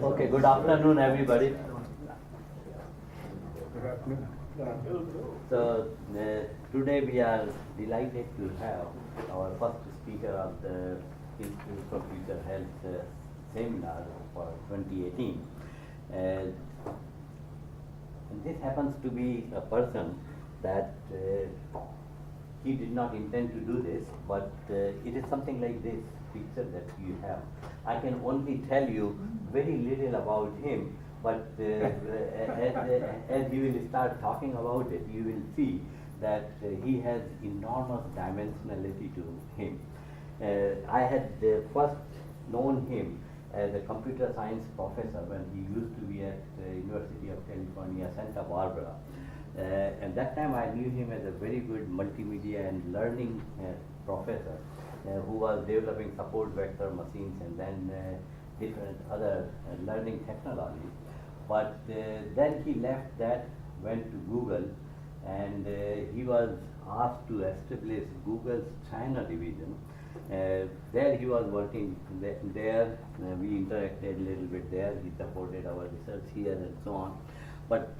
Okay, good afternoon, everybody. So today we are delighted to have our first speaker of the Institute for Future Health seminar for 2018. And this happens to be a person that he did not intend to do this, but it is something like this picture that you have. I can only tell you very little about him, but as you will start talking about it, you will see that he has enormous dimensionality to him. I had first known him as a computer science professor when he used to be at the University of California, Santa Barbara. And that time I knew him as a very good multimedia and learning professor who was developing support vector machines and then different other learning technologies. But then he left that, went to Google, and he was asked to establish Google's China division. There he was working there. We interacted a little bit there. He supported our research here and so on. But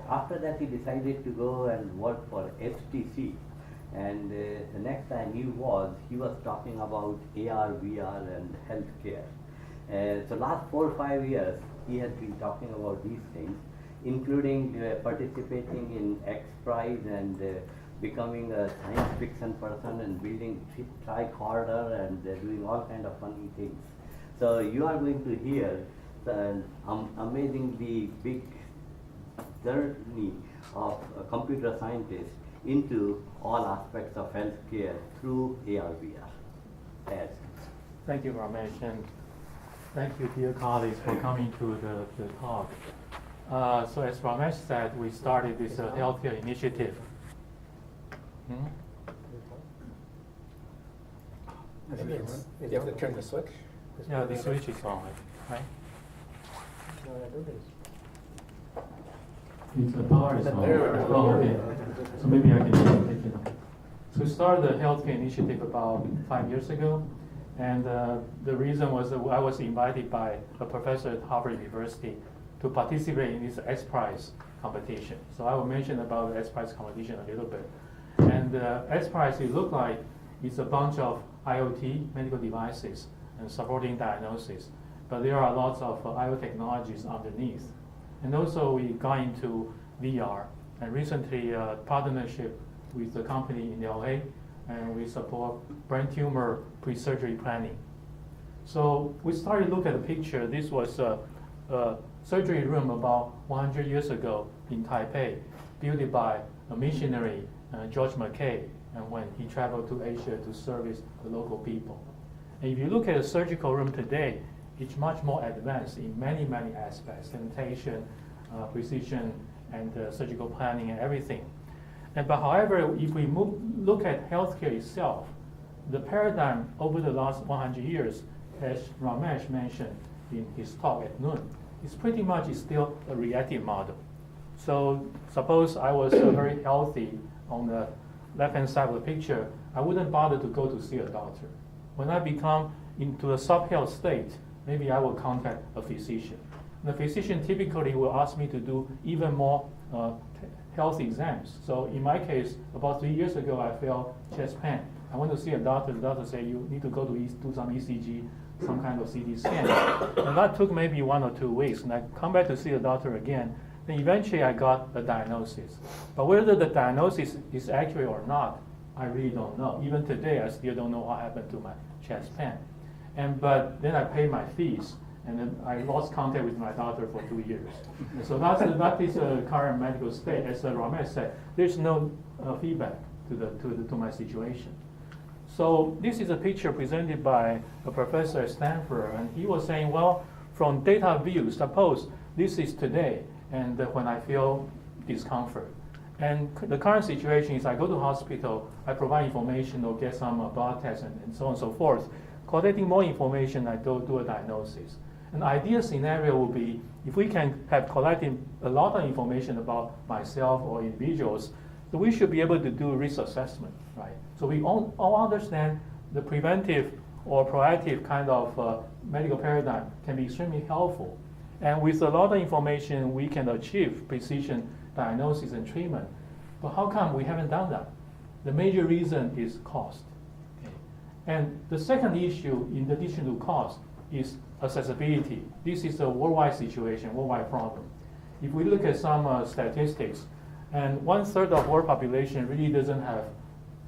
after that, he decided to go and work for HTC. And the next I knew was he was talking about AR, VR, and healthcare. So last 4 or 5 years, he has been talking about these things, including participating in X Prize and becoming a science fiction person and building Tricorder and doing all kind of funny things. So you are going to hear the amazingly big journey of a computer scientist into all aspects of healthcare through AR/VR. Yes. Thank you, Ramesh, and thank you, dear colleagues, for coming to the talk. So as Ramesh said, we started this healthcare initiative. Maybe you have to turn the switch. Yeah, the switch is on, right? It's the power is on. Oh, okay. So maybe I can take it on. So we started the healthcare initiative about 5 years ago, and the reason was that I was invited by a professor at Harvard University to participate in this X Prize competition. So I will mention about the X Prize competition a little bit. And X Prize, it looked like it's a bunch of IoT medical devices and supporting diagnosis, but there are lots of IoT technologies underneath. And also we got into VR, and recently a partnership with a company in LA, and we support brain tumor pre-surgery planning. So we started to look at the picture. This was a surgery room about 100 years ago in Taipei, built by a missionary, George McKay, and when he traveled to Asia to service the local people. And if you look at a surgical room today, it's much more advanced in many, many aspects, sanitation, precision, and surgical planning and everything. But however, if we look at healthcare itself, the paradigm over the last 100 years, as Ramesh mentioned in his talk at noon, is pretty much still a reactive model. So suppose I was very healthy on the left-hand side of the picture, I wouldn't bother to go to see a doctor. When I become into a sub-health state, maybe I will contact a physician. The physician typically will ask me to do even more health exams. So in my case, about 3 years ago, I felt chest pain. I went to see a doctor. The doctor said, you need to go to do some ECG, some kind of CT scan. And that took maybe 1 or 2 weeks. And I come back to see the doctor again. Then eventually I got a diagnosis. But whether the diagnosis is accurate or not, I really don't know. Even today, I still don't know what happened to my chest pain. But then I paid my fees, and then I lost contact with my doctor for 2 years. So that is the current medical state. As Ramesh said, there's no feedback to my situation. So this is a picture presented by a professor at Stanford, and he was saying, well, from data view, suppose this is today, and when I feel discomfort. And the current situation is I go to hospital, I provide information or get some blood tests and so on and so forth. Collecting more information, I do a diagnosis. An ideal scenario would be if we can have collected a lot of information about myself or individuals, so we should be able to do risk assessment, right? So we all understand the preventive or proactive kind of medical paradigm can be extremely helpful. And with a lot of information, we can achieve precision diagnosis and treatment. But how come we haven't done that? The major reason is cost. Okay. And the second issue, in addition to cost, is accessibility. This is a worldwide situation, worldwide problem. If we look at some statistics, and 1/3 of world population really doesn't have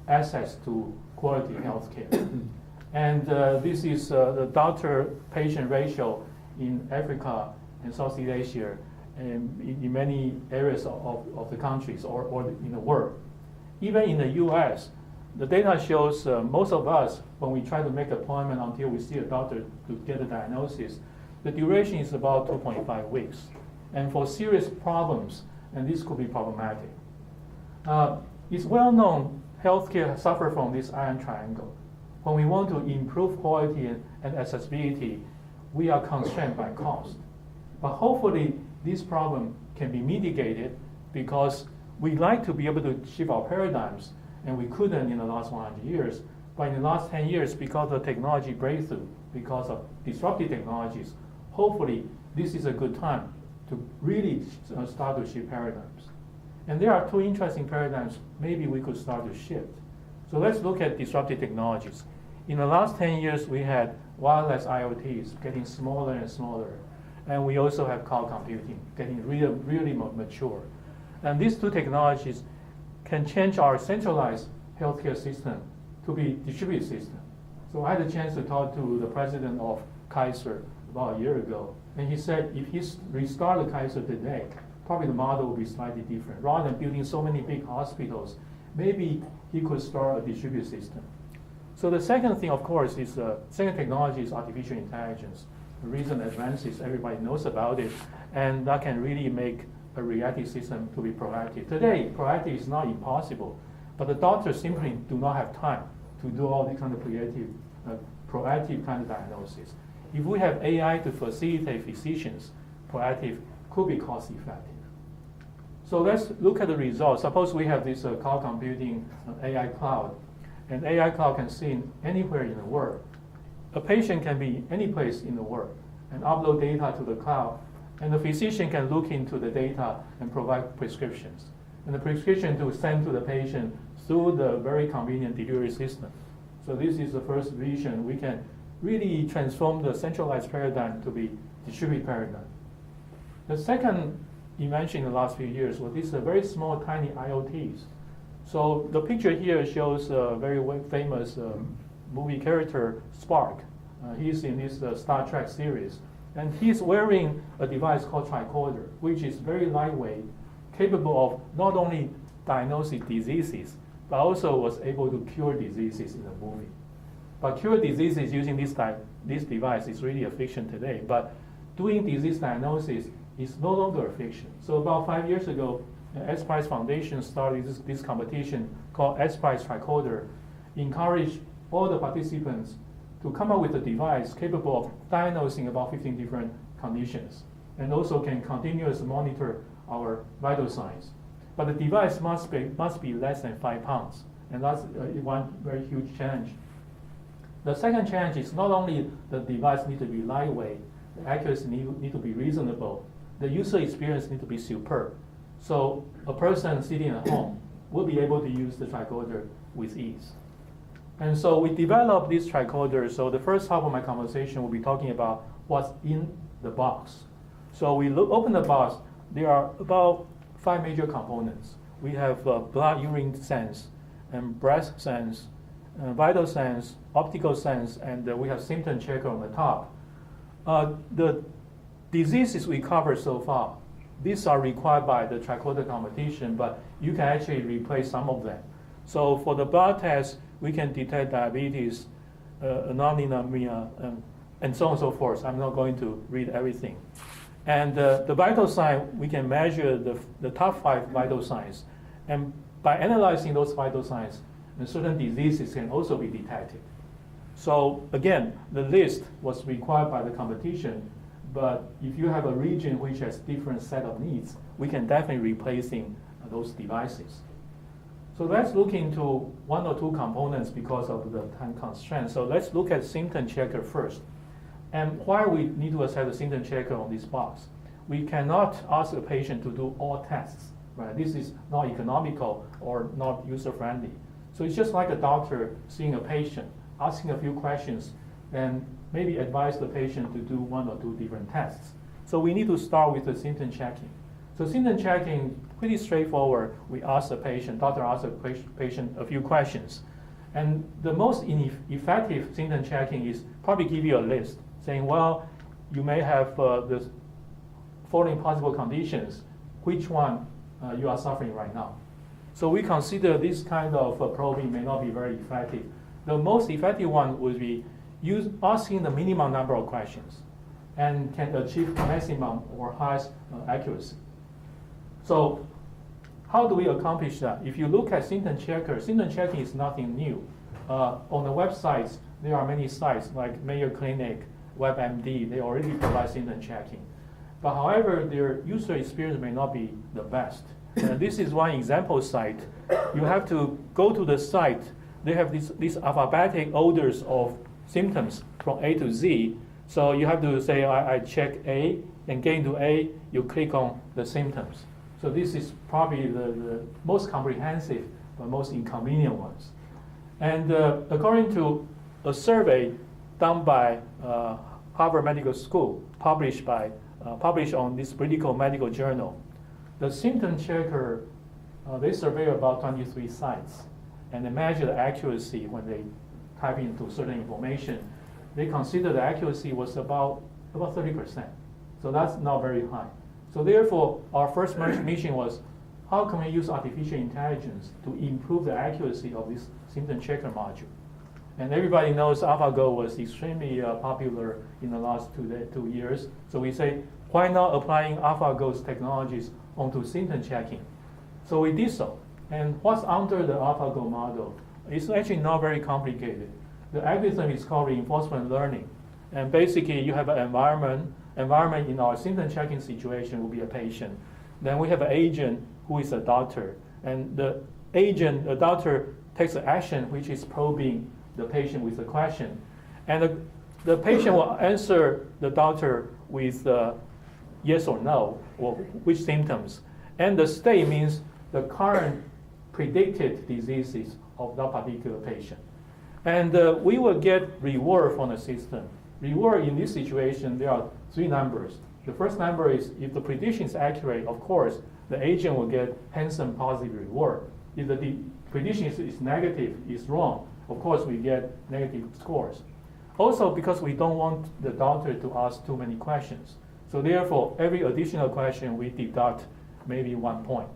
access to quality health care. And this is the doctor-patient ratio in Africa and Southeast Asia and in many areas of the countries or in the world. Even in the US, the data shows most of us, when we try to make an appointment until we see a doctor to get a diagnosis, the duration is about 2.5 weeks. And for serious problems, and this could be problematic. It's well known healthcare suffers from this iron triangle. When we want to improve quality and accessibility, we are constrained by cost. But hopefully, this problem can be mitigated because we like to be able to shift our paradigms, and we couldn't in the last 100 years. But in the last 10 years, because of technology breakthrough, because of disruptive technologies, hopefully this is a good time to really start to shift paradigms. And there are two interesting paradigms maybe we could start to shift. So let's look at disruptive technologies. In the last 10 years, we had wireless IoTs getting smaller and smaller. And we also have cloud computing getting really mature. And these two technologies can change our centralized healthcare system to be distributed system. So I had a chance to talk to the president of Kaiser about a year ago. And he said if he restarted Kaiser today, probably the model will be slightly different. Rather than building so many big hospitals, maybe he could start a distributed system. So the second thing, of course, is second technology is artificial intelligence. The recent advances, everybody knows about it, and that can really make a reactive system to be proactive. Today, proactive is not impossible, but the doctors simply do not have time to do all the kind of proactive kind of diagnosis. If we have AI to facilitate physicians, proactive could be cost effective. So let's look at the results. Suppose we have this cloud computing AI cloud, and AI cloud can see anywhere in the world. A patient can be any place in the world and upload data to the cloud, and the physician can look into the data and provide prescriptions. And the prescription to send to the patient through the very convenient delivery system. So this is the first vision. We can really transform the centralized paradigm to be distributed paradigm. The second invention in the last few years was these very small, tiny IoTs. So the picture here shows a very famous movie character, Spark. He's in this Star Trek series. And he's wearing a device called Tricorder, which is very lightweight, capable of not only diagnosing diseases, but also was able to cure diseases in the movie. But cure diseases using this device is really a fiction today. But doing disease diagnosis is no longer a fiction. So about 5 years ago, the S Prize Foundation started this competition called S Prize Tricorder, encouraged all the participants to come up with a device capable of diagnosing about 15 different conditions, and also can continuously monitor our vital signs. But the device must be less than 5 pounds, and that's one very huge challenge. The second challenge is not only the device need to be lightweight, the accuracy need to be reasonable, the user experience need to be superb. So a person sitting at home will be able to use the tricorder with ease. And so we developed this tricorder. So the first half of my conversation will be talking about what's in the box. So we open the box. There are about 5 major components. We have blood urine sense, and breath sense, vital sense, optical sense, and we have symptom checker on the top. The diseases we covered so far, these are required by the tricorder competition, but you can actually replace some of them. So for the blood test, we can detect diabetes, non-anemia, and so on and so forth. I'm not going to read everything. And the vital sign, we can measure the top 5 vital signs. And by analyzing those vital signs, certain diseases can also be detected. So again, the list was required by the competition, but if you have a region which has different set of needs, we can definitely replacing those devices. So let's look into 1 or 2 components because of the time constraint. So let's look at symptom checker first. And why we need to accept the symptom checker on this box? We cannot ask a patient to do all tests, right? This is not economical or not user-friendly. So it's just like a doctor seeing a patient, asking a few questions, and maybe advise the patient to do 1 or 2 different tests. So we need to start with the symptom checking. So symptom checking, pretty straightforward. We ask the patient, doctor asks the patient a few questions. And the most effective symptom checking is probably give you a list, saying, well, you may have the following possible conditions, which one you are suffering right now. So we consider this kind of probing may not be very effective. The most effective one would be asking the minimum number of questions and can achieve maximum or highest accuracy. So how do we accomplish that? If you look at symptom checking is nothing new. On the websites, there are many sites like Mayo Clinic, WebMD, they already provide symptom checking. But however, their user experience may not be the best. This is one example site. You have to go to the site. They have these alphabetic orders of symptoms from A to Z. So you have to say, I check A, and get into A, you click on the symptoms. So this is probably the most comprehensive but most inconvenient ones. And according to a survey done by Harvard Medical School, published on this critical medical journal, the symptom checker, they survey about 23 sites, and they measure the accuracy when they type into certain information. They consider the accuracy was about 30%. So that's not very high. So therefore, our first mission was, how can we use artificial intelligence to improve the accuracy of this symptom checker module? And everybody knows AlphaGo was extremely popular in the last 2 years. So we say, why not applying AlphaGo's technologies onto symptom checking? So we did so. And what's under the AlphaGo model? It's actually not very complicated. The algorithm is called reinforcement learning. And basically, you have an environment in our symptom checking situation will be a patient. Then we have an agent who is a doctor. And the doctor takes an action, which is probing the patient with a question. And the patient will answer the doctor with yes or no, or which symptoms. And the state means the current predicted diseases of that particular patient. And we will get reward from the system. Reward in this situation, there are 3 numbers. The first number is if the prediction is accurate, of course, the agent will get handsome positive reward. If the prediction is negative, is wrong, of course we get negative scores. Also, because we don't want the doctor to ask too many questions. So therefore, every additional question we deduct maybe 1 point.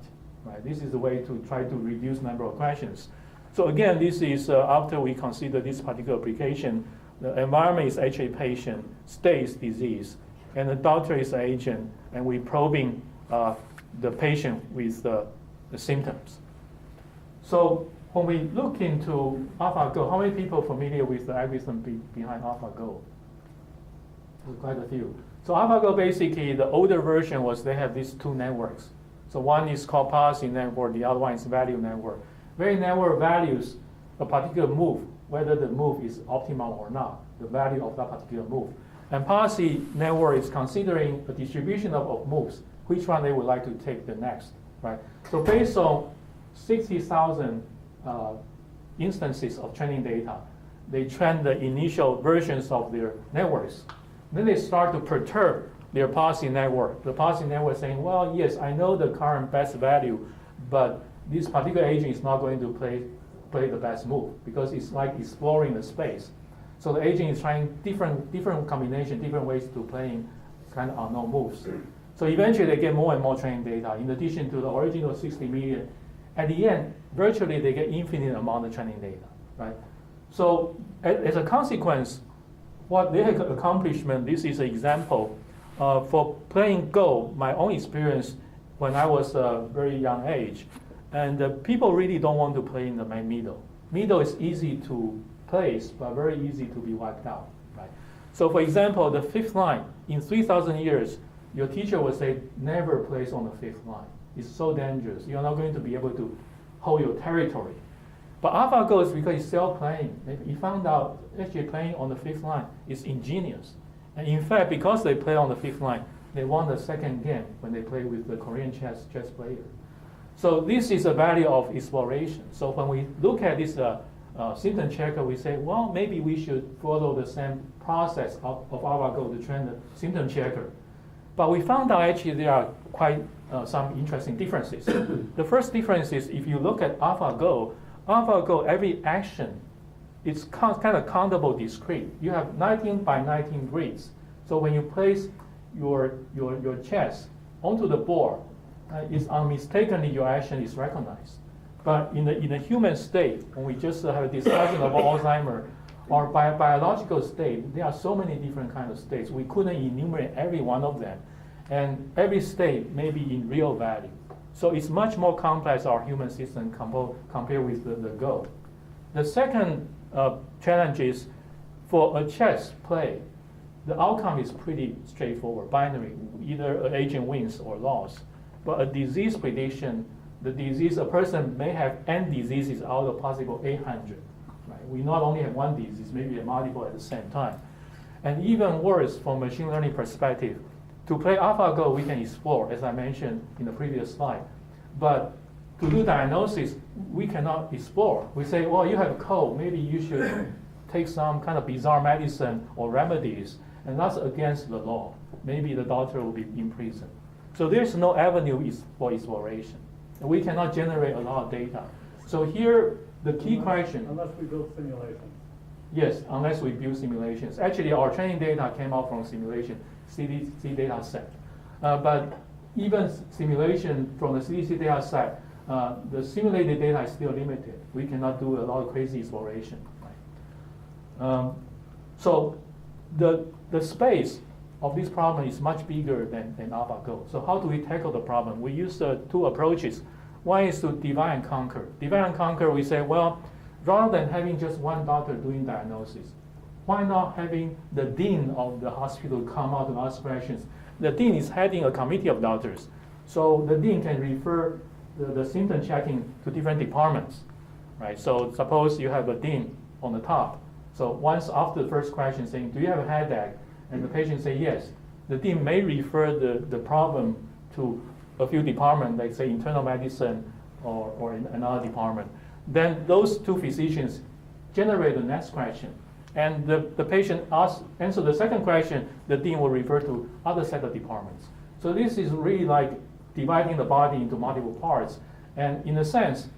Right? This is a way to try to reduce number of questions. So again, this is after we consider this particular application, the environment is HA patient, state is disease, and the doctor is the agent, and we probing the patient with the symptoms. So when we look into AlphaGo, how many people are familiar with the algorithm behind AlphaGo? There's quite a few. So AlphaGo basically, the older version was they have these 2 networks. So one is called policy network, the other one is value network. Very network values a particular move, whether the move is optimal or not, the value of that particular move. And policy network is considering a distribution of moves, which one they would like to take the next, right? So based on 60,000 instances of training data, they train the initial versions of their networks. Then they start to perturb their policy network. The policy network saying, well, yes, I know the current best value, but this particular agent is not going to play the best move because it's like exploring the space. So the agent is trying different combinations, different ways to playing kind of unknown moves. So eventually they get more and more training data in addition to the original 60 million. At the end, virtually they get infinite amount of training data, right? So as a consequence, what they have accomplishment, this is an example. For playing Go, my own experience when I was a very young age, and people really don't want to play in the middle. Middle is easy to place, but very easy to be wiped out, right? So for example, the 5th line, in 3,000 years, your teacher would say, never place on the 5th line. It's so dangerous. You're not going to be able to hold your territory. But AlphaGo is because it's self-playing. He found out actually playing on the 5th line is ingenious. And in fact, because they play on the fifth line, they won the second game when they play with the Korean chess player. So this is a value of exploration. So when we look at this symptom checker, we say, well, maybe we should follow the same process of AlphaGo to train the symptom checker. But we found out actually there are quite some interesting differences. The first difference is if you look at AlphaGo, every action is kind of countable discrete. You have 19 by 19 grids. So when you place your chess onto the board, it's unmistakably your action is recognized. But in the human state, when we just have a discussion about Alzheimer's, or biological state, there are so many different kinds of states. We couldn't enumerate every one of them. And every state may be in real value. So it's much more complex, our human system, compared with the Go. The second challenge is for a chess play, the outcome is pretty straightforward, binary. Either an agent wins or lost. But a disease prediction, a person may have n diseases out of possible 800. Right? We not only have one disease, maybe a multiple at the same time. And even worse, from machine learning perspective, to play AlphaGo, we can explore, as I mentioned in the previous slide. But to do diagnosis, we cannot explore. We say, well, you have a cold, maybe you should take some kind of bizarre medicine or remedies, and that's against the law. Maybe the doctor will be in prison. So there's no avenue for exploration. And we cannot generate a lot of data. So here, the key question. Unless we build simulations. Yes, unless we build simulations. Actually, our training data came out from simulation, CDC data set. But even simulation from the CDC data set, the simulated data is still limited. We cannot do a lot of crazy exploration. Right? So the space of this problem is much bigger than AlphaGo. So how do we tackle the problem? We use two approaches. One is to divide and conquer. Divide and conquer, we say, well, rather than having just one doctor doing diagnosis, why not having the dean of the hospital come out and ask questions? The dean is heading a committee of doctors. So the dean can refer the symptom checking to different departments. Right? So suppose you have a dean on the top. So once after the first question saying, do you have a headache? And the patient say yes, the dean may refer the problem to a few departments, like say internal medicine or in another department. Then those two physicians generate the next question. And the patient answer the second question, the dean will refer to other set of departments. So this is really like dividing the body into multiple parts. And in a sense,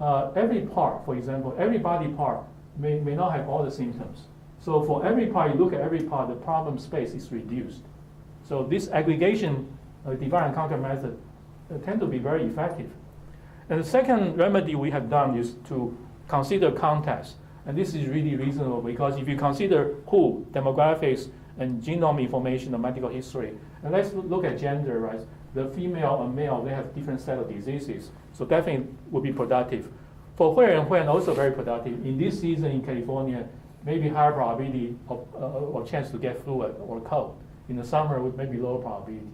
every part, for example, every body part may not have all the symptoms. So for every part, you look at every part, the problem space is reduced. So this aggregation divide and conquer method tend to be very effective. And the second remedy we have done is to consider context. And this is really reasonable because if you consider who, demographics, and genome information, the medical history, and let's look at gender, right? The female and male, they have different set of diseases. So definitely would be productive. For when also very productive. In this season in California, maybe higher probability or chance to get flu or cold. In the summer, with maybe lower probability.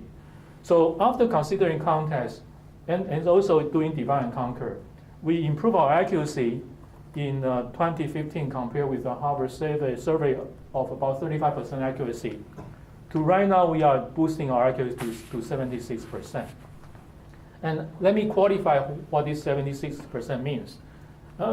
So after considering context and also doing divide and conquer, we improve our accuracy in 2015 compared with the Harvard survey of about 35% accuracy. To right now, we are boosting our accuracy to 76%. And let me qualify what this 76% means.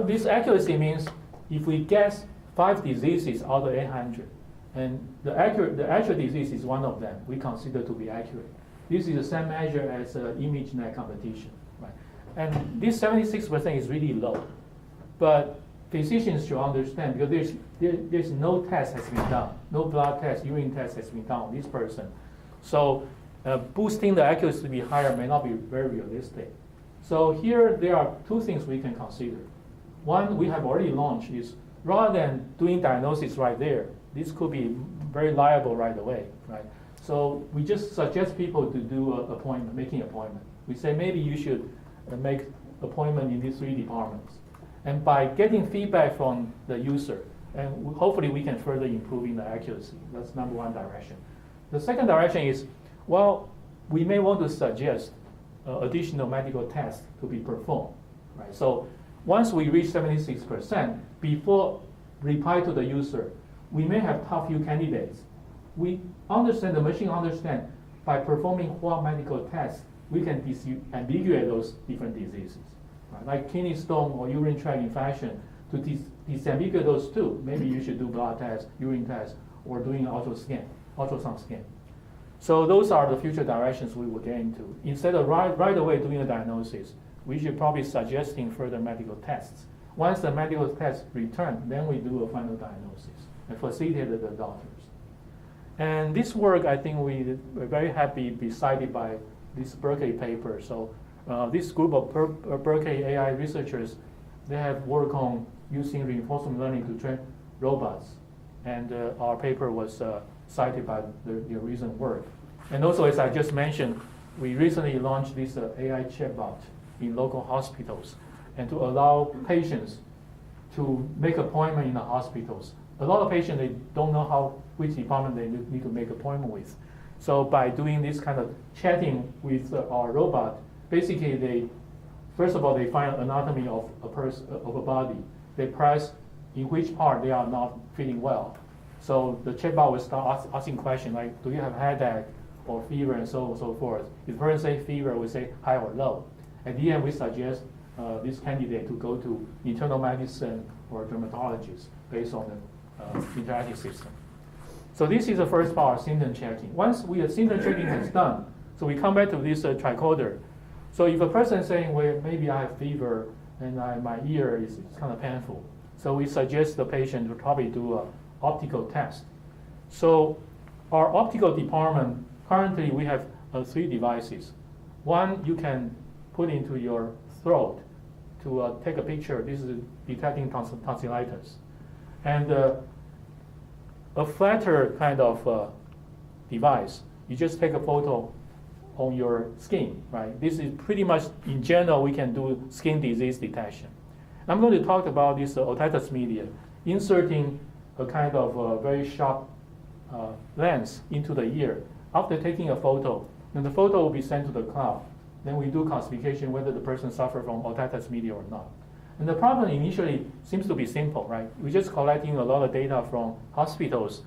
This accuracy means if we guess 5 diseases out of 800, and the actual disease is one of them, we consider to be accurate. This is the same measure as ImageNet competition, right? And this 76% is really low, but physicians should understand because there's no test has been done, no blood test, urine test has been done on this person. So boosting the accuracy to be higher may not be very realistic. So here there are 2 things we can consider. One we have already launched is rather than doing diagnosis right there, this could be very liable right away, right? So we just suggest people to do making appointment. We say maybe you should make appointment in these 3 departments. And by getting feedback from the user, and hopefully we can further improving the accuracy. That's number 1 direction. The second direction is, well, we may want to suggest additional medical tests to be performed, right? So once we reach 76%, before reply to the user, we may have top few candidates we understand, the machine understand by performing what medical tests, we can disambiguate those different diseases. Right? Like kidney stone or urinary tract infection, to disambiguate those two, maybe you should do blood tests, urine tests, or doing ultrasound scan. So those are the future directions we will get into. Instead of right away doing a diagnosis, we should probably suggesting further medical tests. Once the medical tests return, then we do a final diagnosis and facilitate the doctors. And this work, I think we're very happy, be cited by this Berkeley paper. So this group of Berkeley AI researchers, they have worked on using reinforcement learning to train robots. And our paper was cited by their recent work. And also, as I just mentioned, we recently launched this AI chatbot in local hospitals, and to allow patients to make appointment in the hospitals. A lot of patients, they don't know which department they need to make appointment with. So by doing this kind of chatting with our robot, basically first of all, they find anatomy of a body. They press in which part they are not feeling well. So the chatbot will start asking questions like, do you have headache or fever and so on and so forth. If the person say fever, we say high or low. At the end, we suggest this candidate to go to internal medicine or dermatologist based on the interactive system. So this is the first part, symptom checking. Once symptom checking is done, so we come back to this tricorder. So if a person is saying, well, maybe I have fever and my ear is kind of painful, so we suggest the patient to probably do an optical test. So our optical department, currently we have 3 devices. One you can put into your throat to take a picture. This is detecting tonsillitis. And a flatter kind of device, you just take a photo on your skin, right? This is pretty much, in general, we can do skin disease detection. I'm going to talk about this authentication media, inserting a kind of very sharp lens into the ear. After taking a photo, then the photo will be sent to the cloud. Then we do classification whether the person suffers from authentication media or not. And the problem initially seems to be simple, right? We're just collecting a lot of data from hospitals.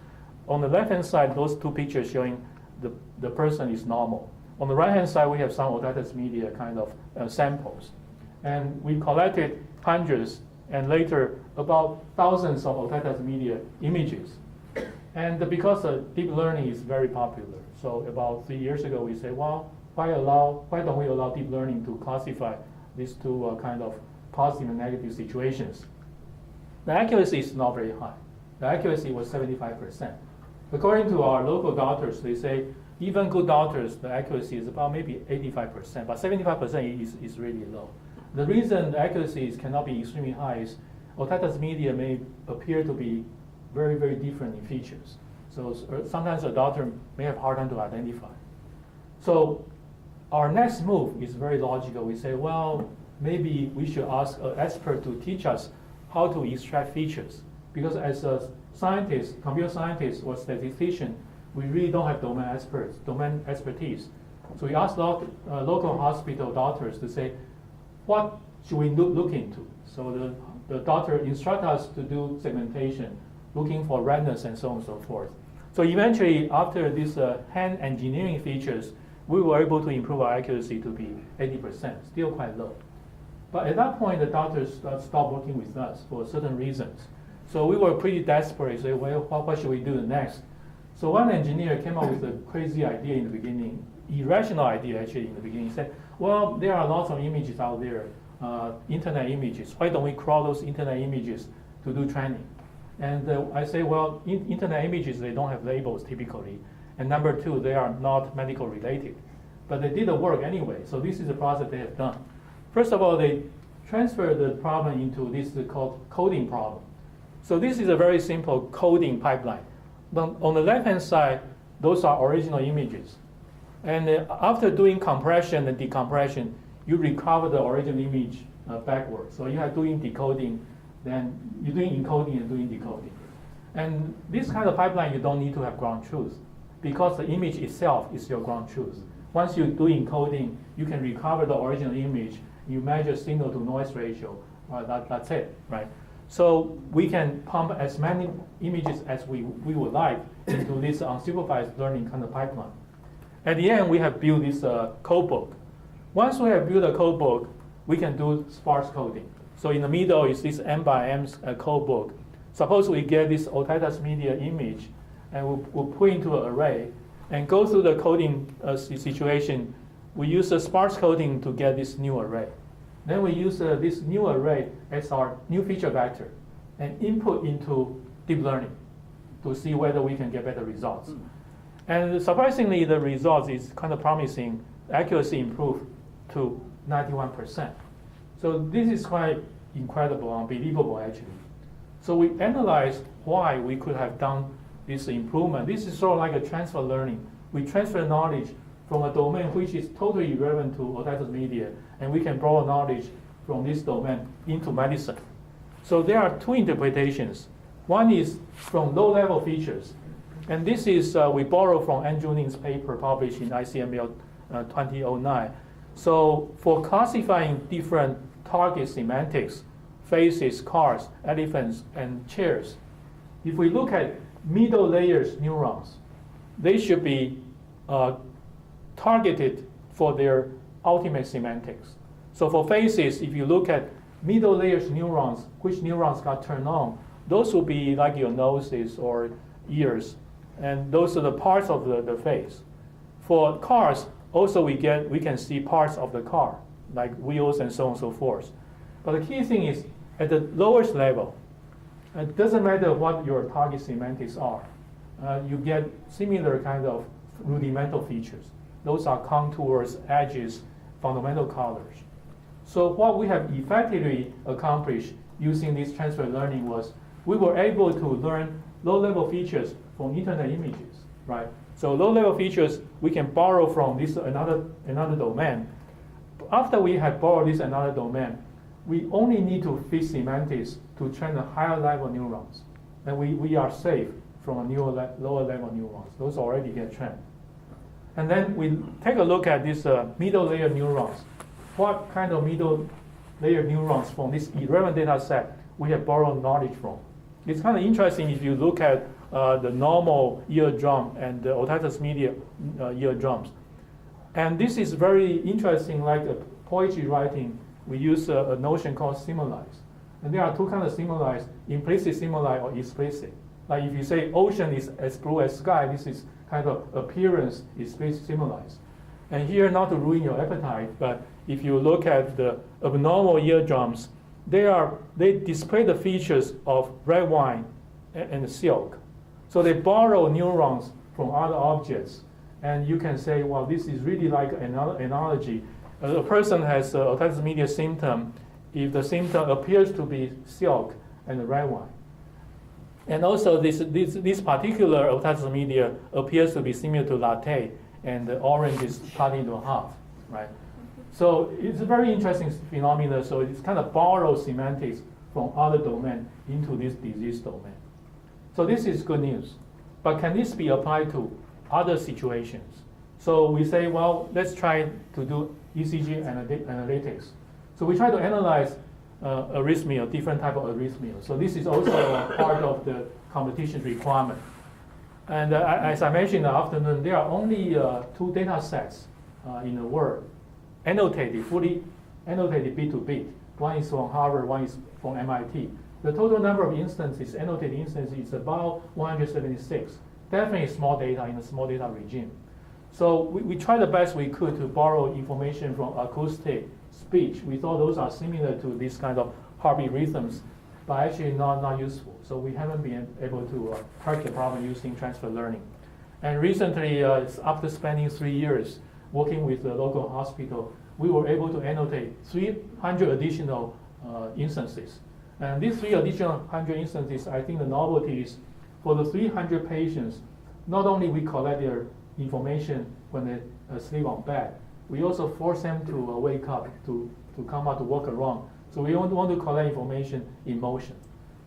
On the left-hand side, those 2 pictures showing the person is normal. On the right-hand side, we have some authentication media kind of samples. And we collected hundreds and later about thousands of authentication media images. And because deep learning is very popular, so about 3 years ago, we said, well, why don't we allow deep learning to classify these 2 kind of positive and negative situations? The accuracy is not very high. The accuracy was 75%. According to our local doctors, they say even good doctors, the accuracy is about maybe 85%, but 75% is really low. The reason the accuracy cannot be extremely high is authentication media may appear to be very, very different in features. So sometimes a doctor may have a hard time to identify. So our next move is very logical. We say, well, maybe we should ask an expert to teach us how to extract features. Because as a scientist, computer scientist or statistician, we really don't have domain expertise. So we asked local hospital doctors to say, what should we look into? So the doctor instruct us to do segmentation, looking for redness and so on and so forth. So eventually, after these hand engineering features, we were able to improve our accuracy to be 80%, still quite low. But at that point, the doctors stopped working with us for certain reasons. So we were pretty desperate, say, well, what should we do next? So one engineer came up with a crazy idea in the beginning, irrational idea actually in the beginning. He said, well, there are lots of images out there, internet images. Why don't we crawl those internet images to do training? And I say, well, internet images, they don't have labels typically. And number 2, they are not medical related. But they did the work anyway, so this is the process they have done. First of all, they transferred the problem into this called coding problem. So this is a very simple coding pipeline. On the left-hand side, those are original images. And after doing compression and decompression, you recover the original image backwards. So you are doing decoding, then you're doing encoding and doing decoding. And this kind of pipeline, you don't need to have ground truth because the image itself is your ground truth. Once you do encoding, you can recover the original image, you measure signal to noise ratio, that's it, right? So we can pump as many images as we would like into this unsupervised learning kind of pipeline. At the end, we have built this code book. Once we have built a code book, we can do sparse coding. So in the middle is this M by M code book. Suppose we get this otitis media image, and we'll put into an array, and go through the coding situation. We use a sparse coding to get this new array. Then we use this new array as our new feature vector and input into deep learning to see whether we can get better results. And surprisingly, the results is kind of promising. Accuracy improved to 91%. So this is quite incredible, unbelievable actually. So we analyzed why we could have done this improvement. This is sort of like a transfer learning. We transfer knowledge from a domain which is totally irrelevant to otitis media, and we can borrow knowledge from this domain into medicine. So there are two interpretations. One is from low-level features, and this is we borrow from Andrew Ng's paper published in ICML 2009. So for classifying different target semantics, faces, cars, elephants, and chairs, if we look at middle layers neurons, they should be targeted for their ultimate semantics. So for faces, if you look at middle layers neurons, which neurons got turned on, those will be like your noses or ears, and those are the parts of the face. For cars, also we can see parts of the car, like wheels and so on and so forth. But the key thing is, at the lowest level, it doesn't matter what your target semantics are, you get similar kind of rudimental features. Those are contours, edges, fundamental colors. So what we have effectively accomplished using this transfer learning was we were able to learn low-level features from internet images, right? So low-level features we can borrow from this another domain. After we have borrowed this another domain, we only need to fit semantics to train the higher level neurons. And we are safe from a lower level neurons. Those already get trained. And then we take a look at these middle layer neurons. What kind of middle layer neurons from this irrelevant data set we have borrowed knowledge from? It's kind of interesting if you look at the normal eardrum and the otitis media eardrums. And this is very interesting, like poetry writing, we use a notion called stimuli. And there are two kinds of stimuli, implicit stimuli or explicit. Like if you say ocean is as blue as sky, this is kind of appearance explicit stimuli. And here, not to ruin your appetite, but if you look at the abnormal eardrums, they display the features of red wine and silk. So they borrow neurons from other objects. And you can say, well, this is really like an analogy. A person has otitis media symptom if the symptom appears to be silk and red wine. And also this particular otitis media appears to be similar to latte, and the orange is cut into half, right? So it's a very interesting phenomenon. So it's kind of borrow semantics from other domain into this disease domain. So this is good news. But can this be applied to other situations? So we say, well, let's try to do ECG analytics. So we try to analyze arrhythmia, different type of arrhythmia. So this is also a part of the competition requirement. And as I mentioned in the afternoon, there are only 2 data sets in the world, annotated, fully annotated bit to bit. One is from Harvard, one is from MIT. The total number of instances, annotated instances, is about 176. Definitely small data in a small data regime. So we tried the best we could to borrow information from acoustic, speech. We thought those are similar to this kind of heartbeat rhythms, but actually not useful. So we haven't been able to crack the problem using transfer learning. And recently, after spending 3 years working with the local hospital, we were able to annotate 300 additional instances. And these 300 instances, I think the novelty is for the 300 patients, not only we collect their information when they sleep on bed, we also force them to wake up, to come out to walk around. So we want to collect information in motion.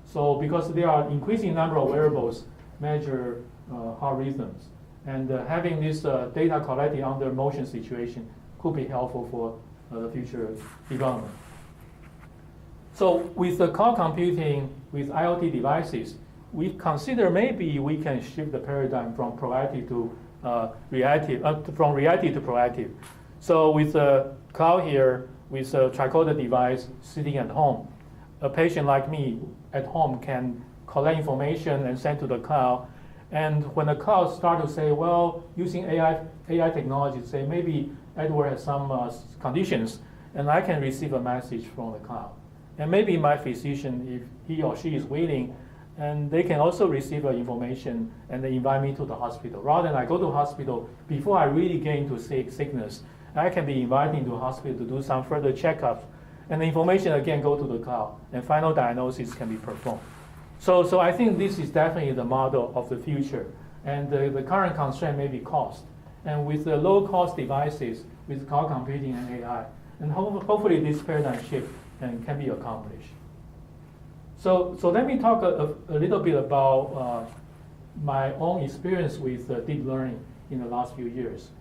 So because there are increasing number of wearables measure heart rhythms, and having this data collected under motion situation could be helpful for the future development. So with the cloud computing, with IoT devices, we consider maybe we can shift the paradigm from proactive to reactive, from reactive to proactive. So with the cloud here, with a Tricorder device sitting at home, a patient like me at home can collect information and send to the cloud. And when the cloud start to say, well, using AI technology, say maybe Edward has some conditions, and I can receive a message from the cloud. And maybe my physician, if he or she is willing, and they can also receive information and they invite me to the hospital. Rather than I go to the hospital, before I really get into sickness, I can be invited to the hospital to do some further checkups. And the information again go to the cloud, and final diagnosis can be performed. So I think this is definitely the model of the future. And the current constraint may be cost. And with the low-cost devices, with cloud computing and AI, and hopefully this paradigm shift can be accomplished. So let me talk a little bit about my own experience with deep learning in the last few years.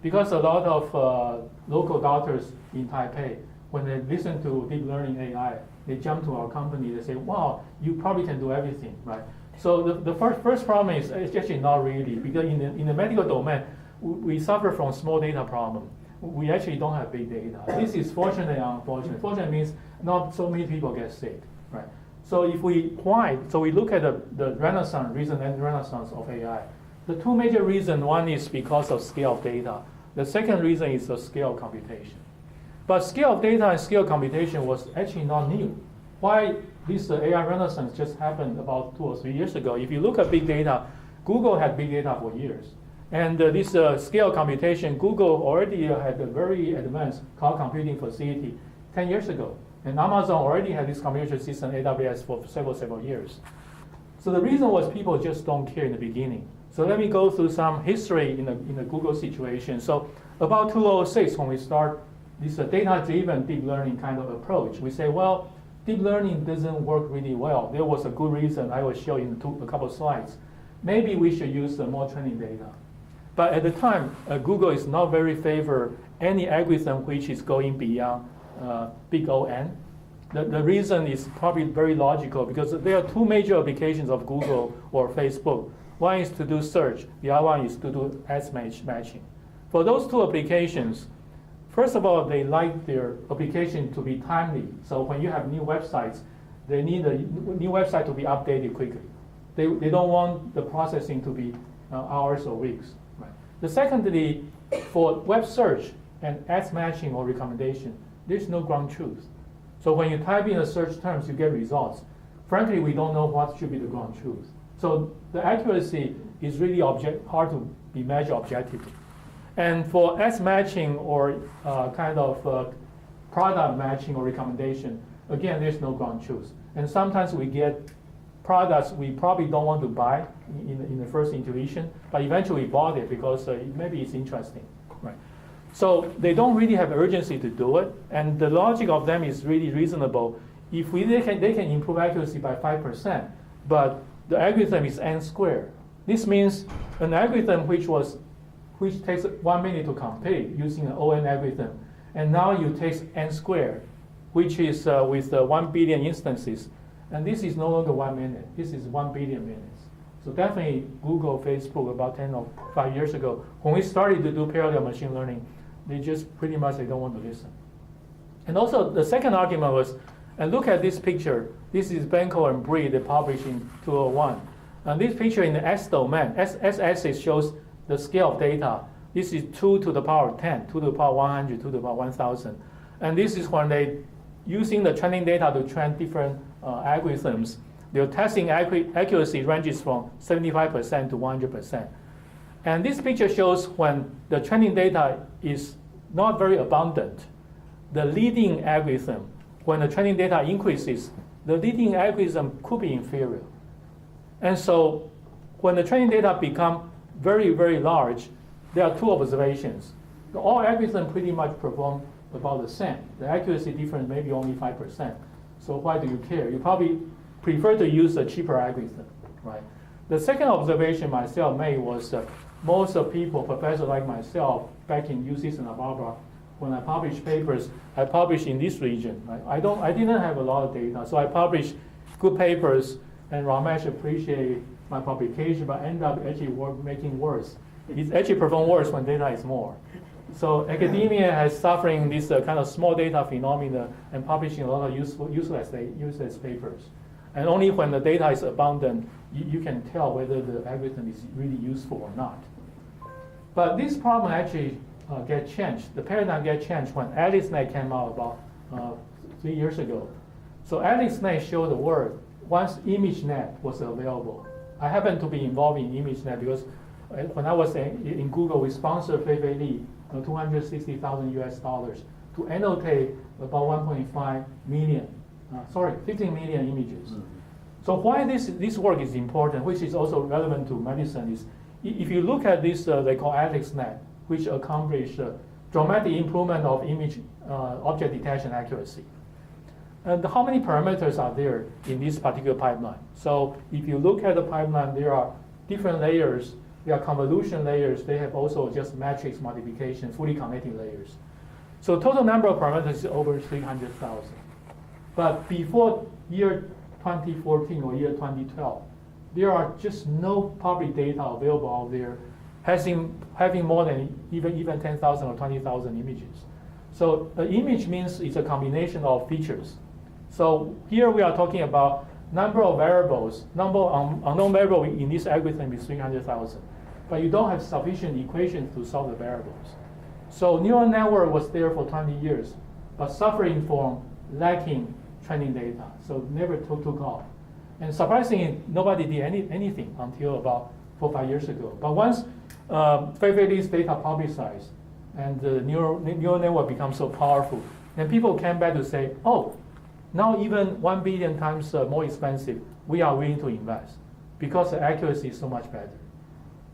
Because a lot of local doctors in Taipei, when they listen to deep learning AI, they jump to our company, they say, wow, you probably can do everything, right? So the first problem is it's actually not really, because in the medical domain, we suffer from small data problem. We actually don't have big data. This is fortunate and unfortunate. Fortunate means not so many people get sick, right? So if we look at the recent renaissance of AI. The two major reasons, one is because of scale of data. The second reason is the scale of computation. But scale of data and scale of computation was actually not new. Why this AI renaissance just happened about 2 or 3 years ago? If you look at big data, Google had big data for years. And this scale computation, Google already had a very advanced cloud computing facility 10 years ago. And Amazon already had this computer system, AWS, for several years. So the reason was people just don't care in the beginning. So let me go through some history in the Google situation. So about 2006, when we start this data-driven deep learning kind of approach, we say, well, deep learning doesn't work really well. There was a good reason I will show in a couple of slides. Maybe we should use more training data. But at the time, Google is not very favor any algorithm which is going beyond big O(n). The reason is probably very logical, because there are two major applications of Google or Facebook. One is to do search, the other one is to do ads matching. For those two applications, first of all, they like their application to be timely. So when you have new websites, they need a new website to be updated quickly. They don't want the processing to be hours or weeks. Right. The secondly, for web search and ads matching or recommendation, there's no ground truth. So when you type in the search terms, you get results. Frankly, we don't know what should be the ground truth. So the accuracy is really hard to be measured objectively. And for ads matching or kind of product matching or recommendation, again, there's no ground truth. And sometimes we get products we probably don't want to buy in the first intuition, but eventually we bought it because maybe it's interesting, right? So they don't really have urgency to do it, and the logic of them is really reasonable. If they can improve accuracy by 5%, but the algorithm is n squared. This means an algorithm which takes 1 minute to complete using an O(n) algorithm, and now you take n squared, which is with 1 billion instances, and this is no longer 1 minute. This is 1 billion minutes. So definitely Google, Facebook, about 10 or 5 years ago, when we started to do parallel machine learning, they just pretty much they don't want to listen. And also the second argument was, and look at this picture. This is Benko and Bren, they published in 2001. And this picture in the S domain, S-axis shows the scale of data. This is 2 to the power 10, 2 to the power 100, 2 to the power 1,000. And this is when they, using the training data to train different algorithms, their testing accuracy ranges from 75% to 100%. And this picture shows when the training data is not very abundant, the leading algorithm, when the training data increases, the leading algorithm could be inferior. And so when the training data become very, very large, there are two observations. All algorithms pretty much perform about the same. The accuracy difference may be only 5%. So why do you care? You probably prefer to use a cheaper algorithm, right? The second observation myself made was most of people, professors like myself, back in UC Santa Barbara, when I publish papers, I publish in this region. Right? I didn't have a lot of data, so I publish good papers, and Ramesh appreciate my publication, but end up actually making worse. It actually perform worse when data is more. So academia has suffering this kind of small data phenomena and publishing a lot of useless papers. And only when the data is abundant, you can tell whether the algorithm is really useful or not. But this problem actually get changed. The paradigm get changed when AlexNet came out about 3 years ago. So AlexNet showed the world once ImageNet was available. I happen to be involved in ImageNet because when I was in Google, we sponsored Fei Li, $260,000 US to annotate about 1.5 million, 15 million images. Mm-hmm. So why this work is important, which is also relevant to medicine, is if you look at this, they call AlexNet, which accomplished dramatic improvement of image object detection accuracy. And how many parameters are there in this particular pipeline? So if you look at the pipeline, there are different layers. There are convolution layers. They have also just matrix multiplication, fully connected layers. So total number of parameters is over 300,000. But before year 2014 or year 2012, there are just no public data available out there having more than even 10,000 or 20,000 images. So the image means it's a combination of features. So here we are talking about number of variables, number of unknown variable in this algorithm is 300,000. But you don't have sufficient equations to solve the variables. So neural network was there for 20 years, but suffering from lacking training data, so never took off. And surprisingly, nobody did anything until about 4 or 5 years ago. But once Fei Li's data publicized and the neural network becomes so powerful, then people came back to say, oh, now even 1 billion times more expensive, we are willing to invest because the accuracy is so much better.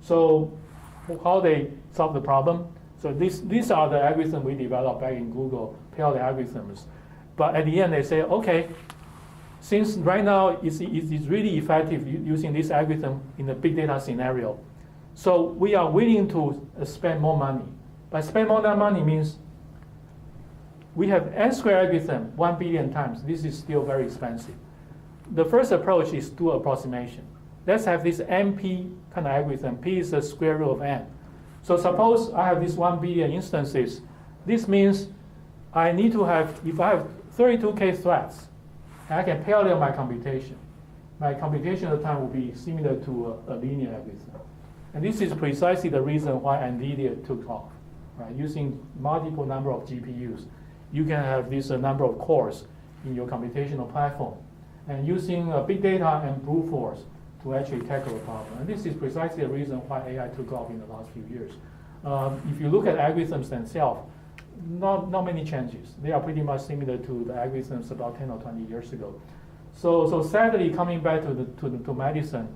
So how they solve the problem? So these are the algorithms we developed back in Google, paired algorithms. But at the end, they say, okay, since right now it's really effective using this algorithm in a big data scenario, so we are willing to spend more money. But spend more money means we have n-square algorithm 1 billion times. This is still very expensive. The first approach is do approximation. Let's have this NP kind of algorithm. P is the square root of n. So suppose I have these 1 billion instances. This means I need to have, if I have 32K threads, I can parallel my computation. My computational time will be similar to a linear algorithm. And this is precisely the reason why NVIDIA took off. Right? Using multiple number of GPUs, you can have this number of cores in your computational platform. And using big data and brute force to actually tackle the problem. And this is precisely the reason why AI took off in the last few years. If you look at algorithms themselves, not many changes. They are pretty much similar to the algorithms about 10 or 20 years ago. So sadly, coming back to medicine,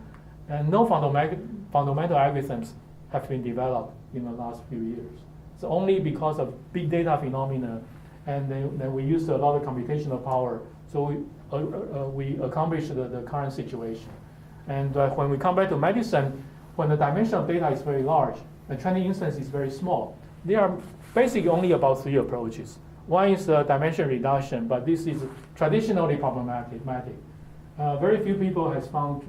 and no fundamental algorithms have been developed in the last few years. So only because of big data phenomena, and then we used a lot of computational power, so we accomplished the current situation. And when we come back to medicine, when the dimension of data is very large, the training instance is very small, there are basically only about 3 approaches. One is dimension reduction, but this is traditionally problematic. Very few people has found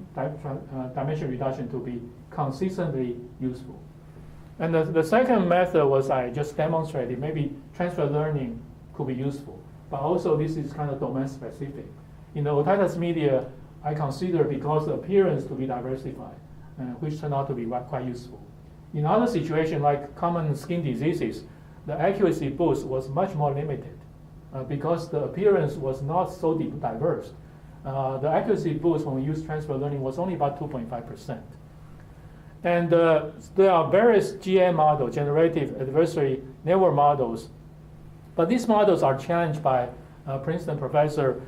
dimension reduction to be consistently useful. And the second method was I just demonstrated, maybe transfer learning could be useful, but also this is kind of domain specific. In the otitis media, I consider because the appearance to be diversified, which turned out to be quite useful. In other situations like common skin diseases, the accuracy boost was much more limited because the appearance was not so diverse. The accuracy boost when we use transfer learning was only about 2.5%. And there are various GA models, generative adversary network models, but these models are challenged by Princeton Professor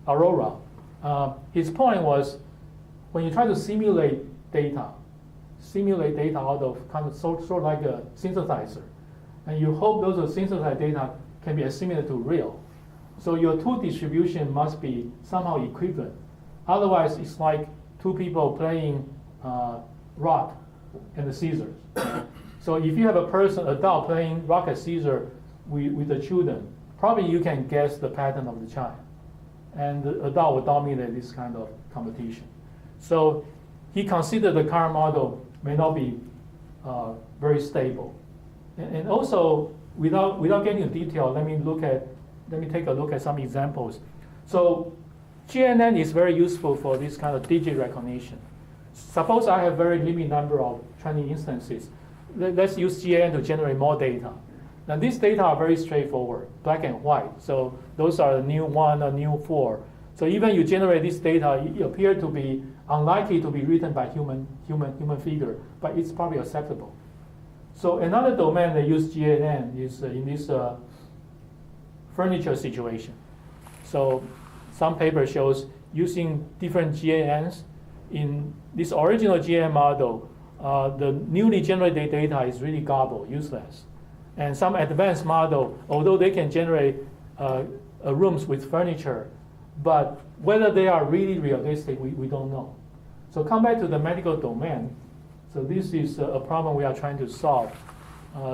Arora. His point was when you try to simulate data out of kind of sort of like a synthesizer, and you hope those synthesized data can be assimilated to real. So your two distribution must be somehow equivalent. Otherwise, it's like two people playing rock and the scissors. So if you have a person, adult, playing rock and scissors with the children, probably you can guess the pattern of the child. And the adult will dominate this kind of competition. So he considered the current model may not be very stable. And also, without getting into detail, let me take a look at some examples. So GNN is very useful for this kind of digit recognition. Suppose I have very limited number of training instances. Let's use GNN to generate more data. Now these data are very straightforward, black and white. So those are the new 1 or new 4. So even you generate this data, it appears to be unlikely to be written by human figure, but it's probably acceptable. So another domain they use GNN is in this furniture situation. So some paper shows using different GNNs in this original GNN model, the newly generated data is really gobbled, useless. And some advanced model, although they can generate rooms with furniture, but whether they are really realistic, we don't know. So come back to the medical domain. So this is a problem we are trying to solve.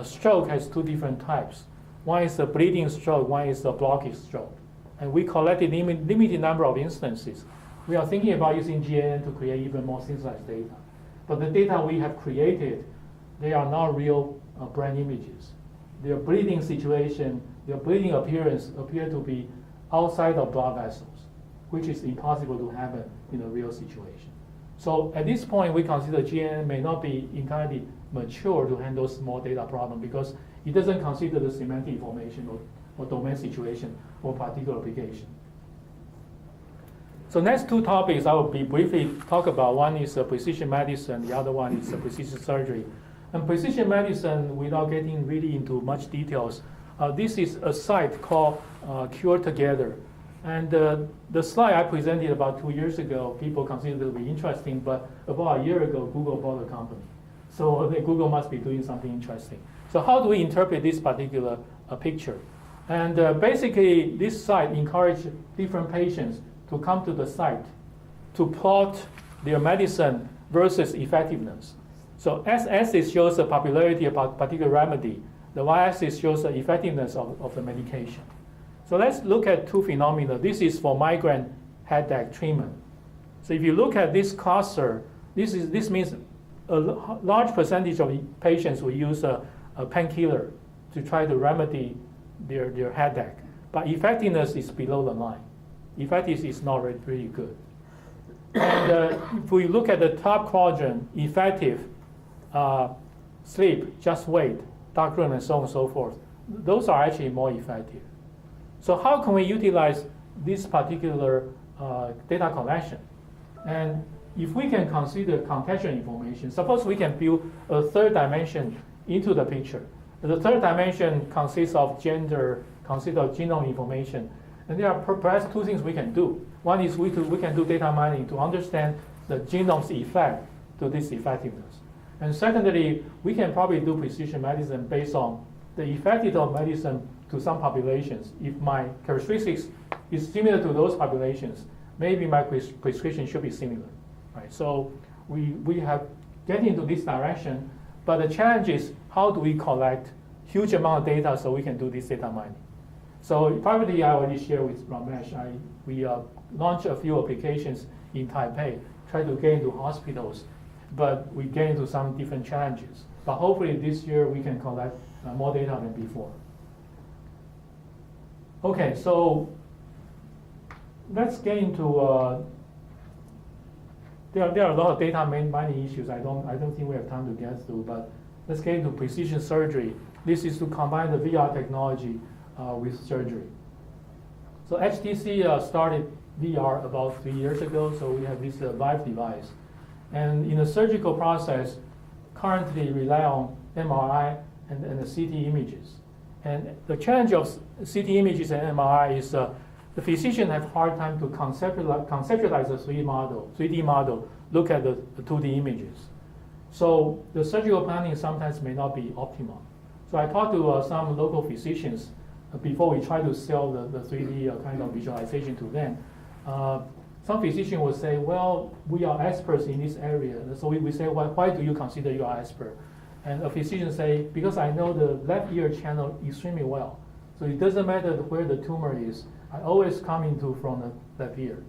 Stroke has two different types. One is a bleeding stroke, one is a blockage stroke. And we collected limited number of instances. We are thinking about using GNN to create even more synthesized data. But the data we have created, they are not real brain images. Their bleeding situation, their bleeding appearance appear to be outside of blood vessels, which is impossible to happen in a real situation. So at this point, we consider GNN may not be entirely mature to handle small data problem because it doesn't consider the semantic information or domain situation for particular application. So next two topics I will be briefly talk about. One is precision medicine, the other one is precision surgery. And precision medicine, without getting really into much details, this is a site called Cure Together. And the slide I presented about 2 years ago, people considered it to be interesting, but about a year ago, Google bought the company. So Google must be doing something interesting. So how do we interpret this particular picture? And basically, this site encourages different patients to come to the site to plot their medicine versus effectiveness. So x-axis shows the popularity of a particular remedy. The y-axis shows the effectiveness of the medication. So let's look at two phenomena. This is for migraine headache treatment. So if you look at this cluster, this means a large percentage of patients will use a painkiller to try to remedy their headache. But effectiveness is below the line. Effectiveness is not really good. And if we look at the top quadrant, effective, sleep, just wait, dark room, and so on and so forth, those are actually more effective. So how can we utilize this particular data collection? And if we can consider contextual information, suppose we can build a third dimension into the picture. The third dimension consists of gender, consists of genome information. And there are perhaps two things we can do. One is we can do data mining to understand the genome's effect to this effectiveness. And secondly, we can probably do precision medicine based on the effectiveness of medicine to some populations. If my characteristics is similar to those populations, maybe my prescription should be similar. Right? So we have get into this direction, but the challenge is how do we collect huge amount of data so we can do this data mining. So privately, I already shared with Ramesh, we launched a few applications in Taipei, try to get into hospitals, but we get into some different challenges. But hopefully this year we can collect more data than before. Okay, so let's get into, there are a lot of data mining issues. I don't think we have time to get through, but let's get into precision surgery. This is to combine the VR technology with surgery. So HTC started VR about 3 years ago, so we have this Vive device. And in the surgical process, currently rely on MRI and the CT images. And the challenge of CT images and MRI is the physician have hard time to conceptualize the 3D model, look at the 2D images. So the surgical planning sometimes may not be optimal. So I talked to some local physicians before we try to sell the 3D kind of visualization to them. Some physicians will say, well, we are experts in this area. So we say, well, why do you consider you are expert? And a physician say, because I know the left ear channel extremely well, so it doesn't matter where the tumor is, I always come into from the left ear.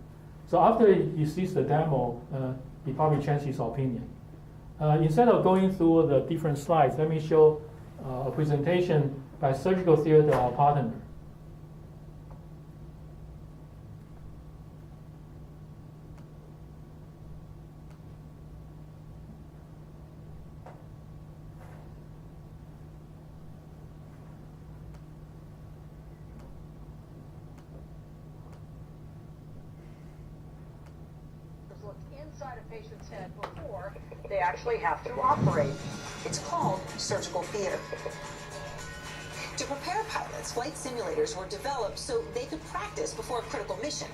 So after he sees the demo, he probably changed his opinion. Instead of going through the different slides, let me show a presentation by surgical theater, our partner. Inside a patient's head before they actually have to operate. It's called surgical theater. To prepare pilots, flight simulators were developed so they could practice before a critical mission.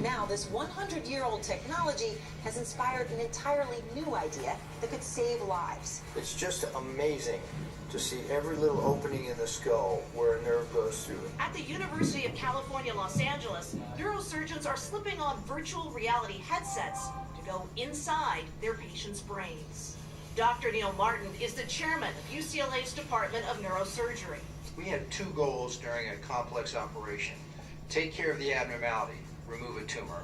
Now, this 100-year-old technology has inspired an entirely new idea that could save lives. It's just amazing to see every little opening in the skull where a nerve goes through. At the University of California, Los Angeles, neurosurgeons are slipping on virtual reality headsets to go inside their patients' brains. Dr. Neil Martin is the chairman of UCLA's Department of Neurosurgery. We had two goals during a complex operation. Take care of the abnormality, remove a tumor,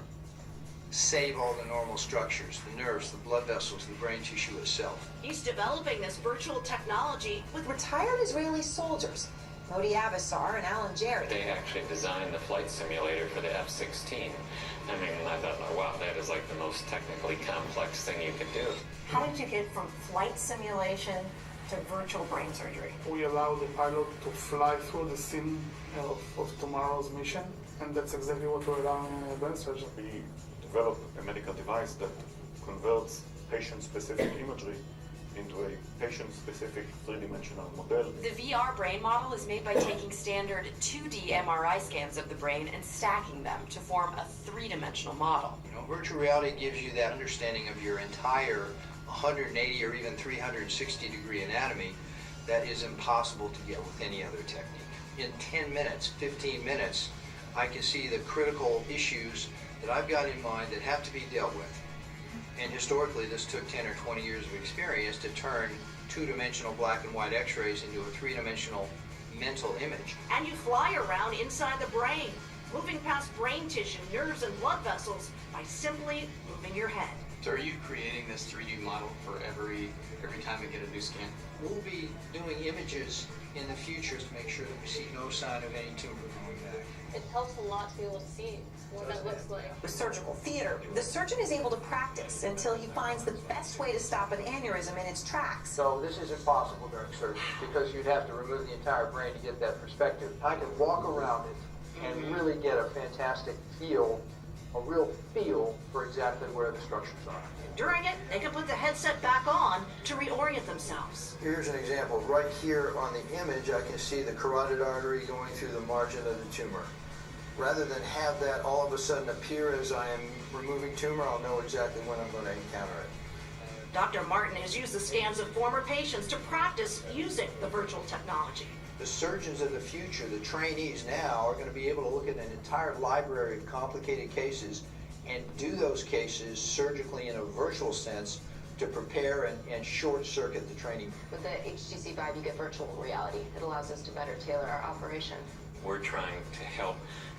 save all the normal structures, the nerves, the blood vessels, the brain tissue itself. He's developing this virtual technology with Retired Israeli soldiers, Modi Avasar and Alan Jerry. They actually designed the flight simulator for the F-16. I mean, I thought, oh, wow, that is like the most technically complex thing you could do. How did you get from flight simulation to virtual brain surgery? We allow the pilot to fly through the scene of tomorrow's mission, and that's exactly what we're allowing in brain surgery. We develop a medical device that converts patient-specific imagery into a patient-specific three-dimensional model. The VR brain model is made by taking standard 2D MRI scans of the brain and stacking them to form a three-dimensional model. You know, virtual reality gives you that understanding of your entire 180 or even 360-degree anatomy that is impossible to get with any other technique. In 10 minutes, 15 minutes, I can see the critical issues that I've got in mind that have to be dealt with. And historically, this took 10 or 20 years of experience to turn two-dimensional black and white x-rays into a three-dimensional mental image. And you fly around inside the brain, moving past brain tissue, nerves, and blood vessels by simply moving your head. So are you creating this 3D model for every time we get a new scan? We'll be doing images in the future to make sure that we see no sign of any tumor growing back. It helps a lot to be able to see what that looks like. With surgical theater, the surgeon is able to practice until he finds the best way to stop an aneurysm in its tracks. So this is impossible during surgery because you'd have to remove the entire brain to get that perspective. I can walk around it and really get a fantastic feel, a real feel for exactly where the structures are. During it, they can put the headset back on to reorient themselves. Here's an example. Right here on the image, I can see the carotid artery going through the margin of the tumor. Rather than have that all of a sudden appear as I am removing tumor, I'll know exactly when I'm going to encounter it. Dr. Martin has used the scans of former patients to practice using the virtual technology. The surgeons of the future, the trainees now, are going to be able to look at an entire library of complicated cases and do those cases surgically in a virtual sense to prepare and short-circuit the training. With the HTC Vive, you get virtual reality. It allows us to better tailor our operation. We're trying to help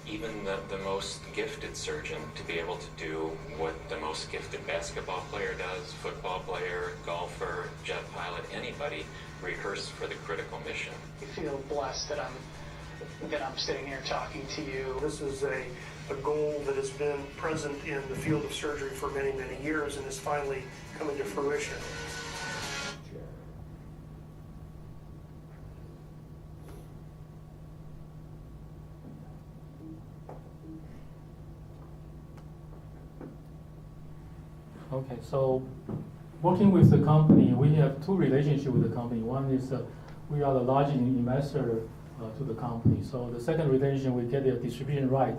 even the most gifted surgeon to be able to do what the most gifted basketball player does, football player, golfer, jet pilot, anybody rehearse for the critical mission. I feel blessed that I'm sitting here talking to you. This is a goal that has been present in the field of surgery for many, many years and is finally coming to fruition. Okay, so working with the company, we have two relationships with the company. One is we are the largest investor to the company. So the second relationship, we get the distribution right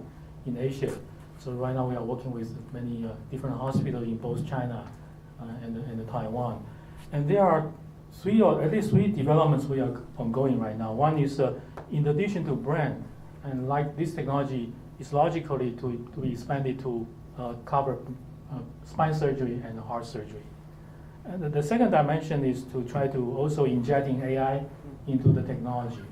in Asia. So right now we are working with many different hospitals in both China and Taiwan. And there are at least three developments we are ongoing right now. One is in addition to Bren, and like this technology is logically to be expanded to cover spine surgery and heart surgery. And the second dimension is to try to also injecting AI into the technology.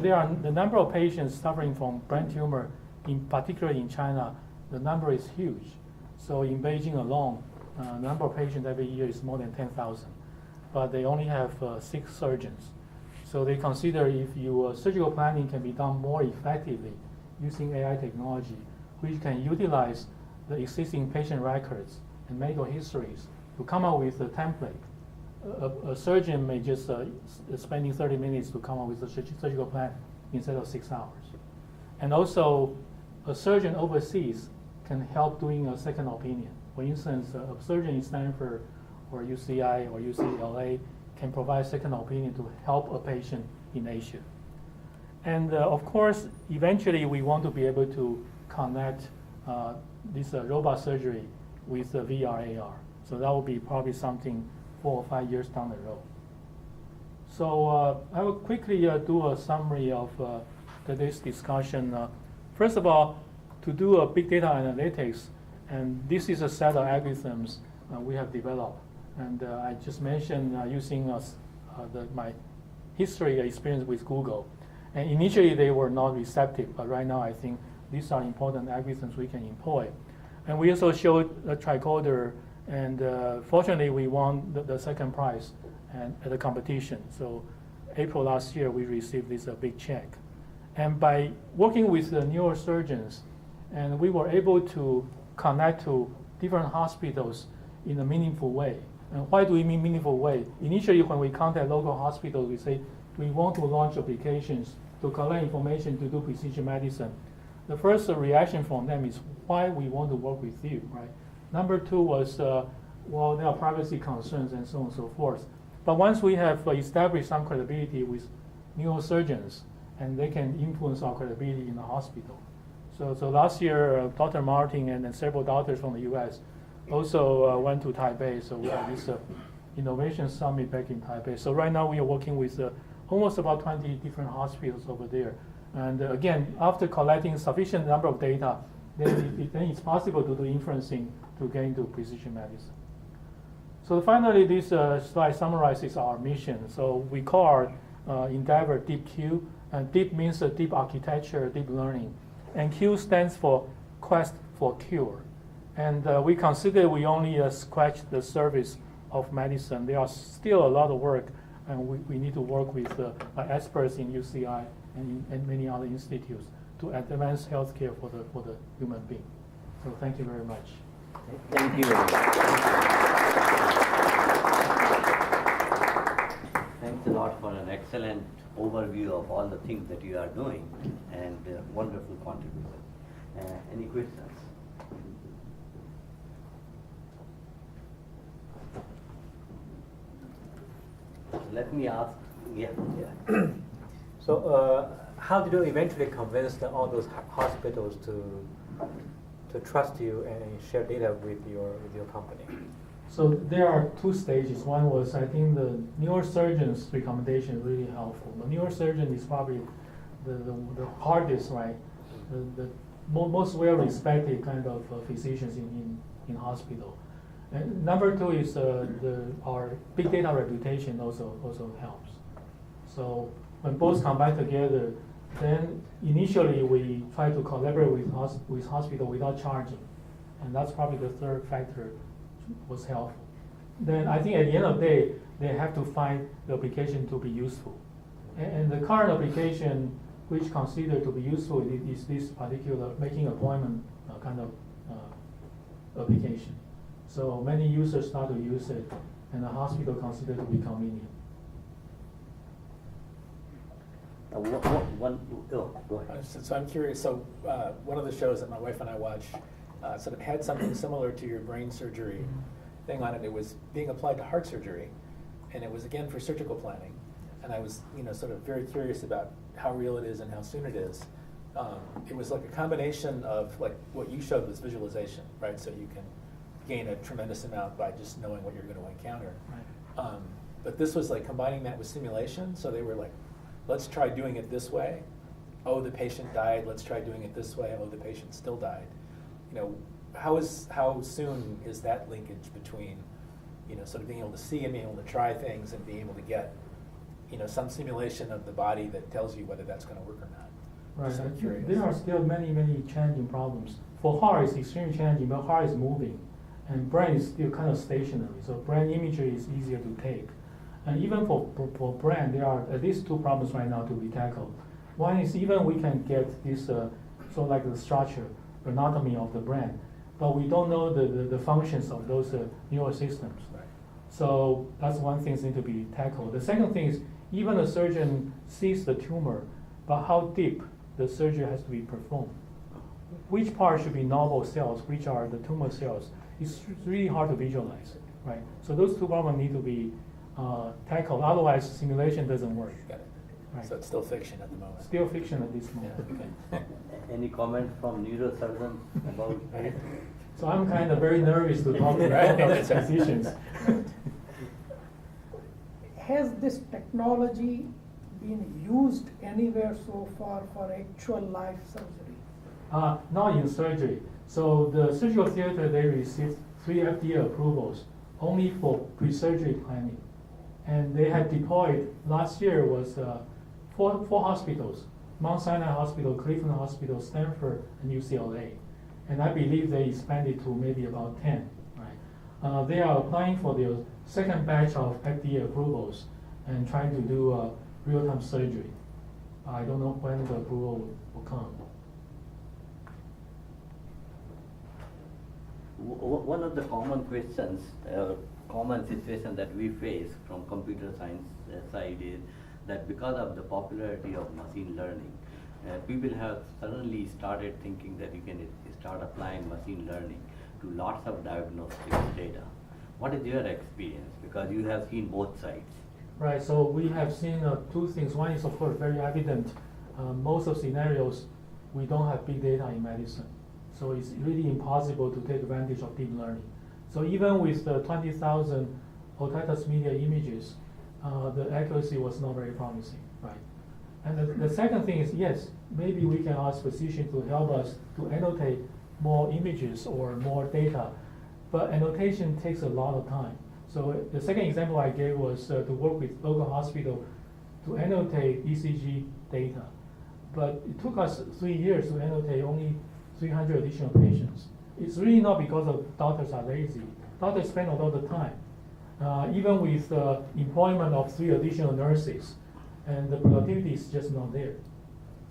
There are the number of patients suffering from brain tumor, in particular in China, the number is huge. So in Beijing alone, the number of patients every year is more than 10,000, but they only have 6 surgeons. So they consider if your surgical planning can be done more effectively using AI technology, which can utilize the existing patient records and medical histories to come up with a template. A surgeon may just spending 30 minutes to come up with a surgical plan instead of 6 hours. And also, a surgeon overseas can help doing a second opinion. For instance, a surgeon in Stanford or UCI or UCLA can provide second opinion to help a patient in Asia. And of course, eventually we want to be able to connect this robot surgery with VR, AR. So that will be probably something 4 or 5 years down the road. So I will quickly do a summary of today's discussion. First of all, to do a big data analytics, and this is a set of algorithms we have developed. And I just mentioned using my history experience with Google. And initially they were not receptive, but right now I think these are important algorithms we can employ. And we also showed a Tricorder, and fortunately we won the second prize at the competition. So April last year we received this big check. And by working with the neurosurgeons, and we were able to connect to different hospitals in a meaningful way. And why do we mean meaningful way? Initially when we contact local hospitals, we say we want to launch applications to collect information to do precision medicine. The first reaction from them is why we want to work with you, right? Number 2 was, well, there are privacy concerns and so on and so forth. But once we have established some credibility with neurosurgeons, and they can influence our credibility in the hospital. So last year, Dr. Martin and several doctors from the US also went to Taipei. So we had this innovation summit back in Taipei. So right now we are working with almost about 20 different hospitals over there. And again, after collecting sufficient number of data, then it's possible to do inferencing to get into precision medicine. So finally, this slide summarizes our mission. So we call our endeavor DeepQ, and deep means deep architecture, deep learning. And Q stands for quest for cure. And we consider we only scratched the surface of medicine. There are still a lot of work, and we need to work with experts in UCI and many other institutes to advance healthcare for the human being. So thank you very much. Thank you very much. Thanks a lot for an excellent overview of all the things that you are doing, and wonderful contribution. Any questions? Let me ask. Yeah. So how did you eventually convince all those hospitals to trust you and share data with your company? So there are 2 stages. One was, I think, the neurosurgeon's recommendation is really helpful. The neurosurgeon is probably the hardest, right? The most well-respected kind of physicians in hospital. And number 2 is our big data reputation also helps. So when both combine together, then initially we try to collaborate with hospital without charging, and that's probably the third factor was helpful. Then I think at the end of the day, they have to find the application to be useful. And the current application which considered to be useful is this particular making appointment kind of application. So many users start to use it, and the hospital consider to be convenient. Go ahead. So I'm curious. So one of the shows that my wife and I watch sort of had something similar to your brain surgery thing on it. It was being applied to heart surgery, and it was again for surgical planning. And I was, sort of very curious about how real it is and how soon it is. It was like a combination of like what you showed was visualization, right? So you can gain a tremendous amount by just knowing what you're going to encounter. Right. But this was like combining that with simulation. So they were like, let's try doing it this way. Oh, the patient died. Let's try doing it this way. Oh, the patient still died. How soon is that linkage between sort of being able to see and being able to try things and being able to get, some simulation of the body that tells you whether that's going to work or not. Right. Just curious. There are still many challenging problems. For heart, it's extremely challenging, but heart is moving, and brain is still kind of stationary. So brain imagery is easier to take. And even for brain, there are at least 2 problems right now to be tackled. One is even we can get this sort of like the structure, anatomy of the brain, but we don't know the functions of those neural systems. Right. So that's one thing that needs to be tackled. The second thing is even the surgeon sees the tumor, but how deep the surgery has to be performed. Which part should be novel cells, which are the tumor cells? It's really hard to visualize, right? So those 2 problems need to be tackled. Otherwise, simulation doesn't work. Got it. Right. So it's still fiction at the moment. Still fiction at this moment. Okay. Any comment from neurosurgeons about it? So I'm kind of very nervous to talk to Right. physicians. Has this technology been used anywhere so far for actual life surgery? Not in surgery. So the surgical theater, they received 3 FDA approvals only for pre-surgery planning. And they had deployed, last year was 4 hospitals, Mount Sinai Hospital, Cleveland Hospital, Stanford, and UCLA. And I believe they expanded to maybe about 10, right? They are applying for their second batch of FDA approvals and trying to do real-time surgery. I don't know when the approval will come. One of the common questions, common situation that we face from computer science side is that because of the popularity of machine learning, people have suddenly started thinking that you can start applying machine learning to lots of diagnostic data. What is your experience? Because you have seen both sides. Right, so we have seen 2 things. One is, of course, very evident. Most of scenarios, we don't have big data in medicine. So it's really impossible to take advantage of deep learning. So even with the 20,000 otitis media images, the accuracy was not very promising, right? And the second thing is, yes, maybe we can ask physicians to help us to annotate more images or more data, but annotation takes a lot of time. So the second example I gave was to work with local hospital to annotate ECG data. But it took us 3 years to annotate only 300 additional patients. It's really not because of doctors are lazy. Doctors spend a lot of time. Even with the employment of 3 additional nurses, and the productivity is just not there.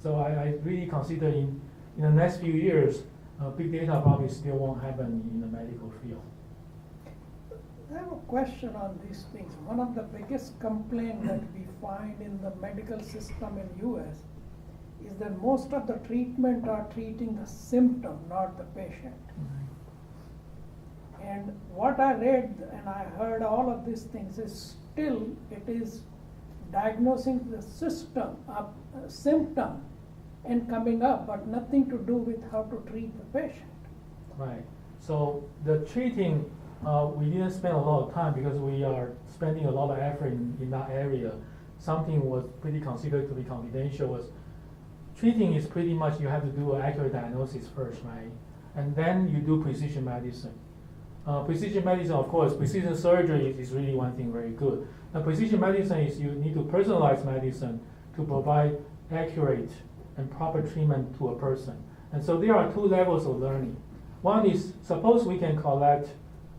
So I really consider in the next few years, big data probably still won't happen in the medical field. I have a question on these things. One of the biggest complaints that we find in the medical system in US is that most of the treatment are treating the symptom, not the patient. And what I read and I heard all of these things is still it is diagnosing the symptom and coming up, but nothing to do with how to treat the patient. Right. So the treating, we didn't spend a lot of time because we are spending a lot of effort in that area. Something was pretty considered to be confidential was treating is pretty much you have to do an accurate diagnosis first, right? And then you do precision medicine. Precision medicine, of course, precision surgery is really one thing very good. Now, precision medicine is you need to personalize medicine to provide accurate and proper treatment to a person. And so there are 2 levels of learning. One is, suppose we can collect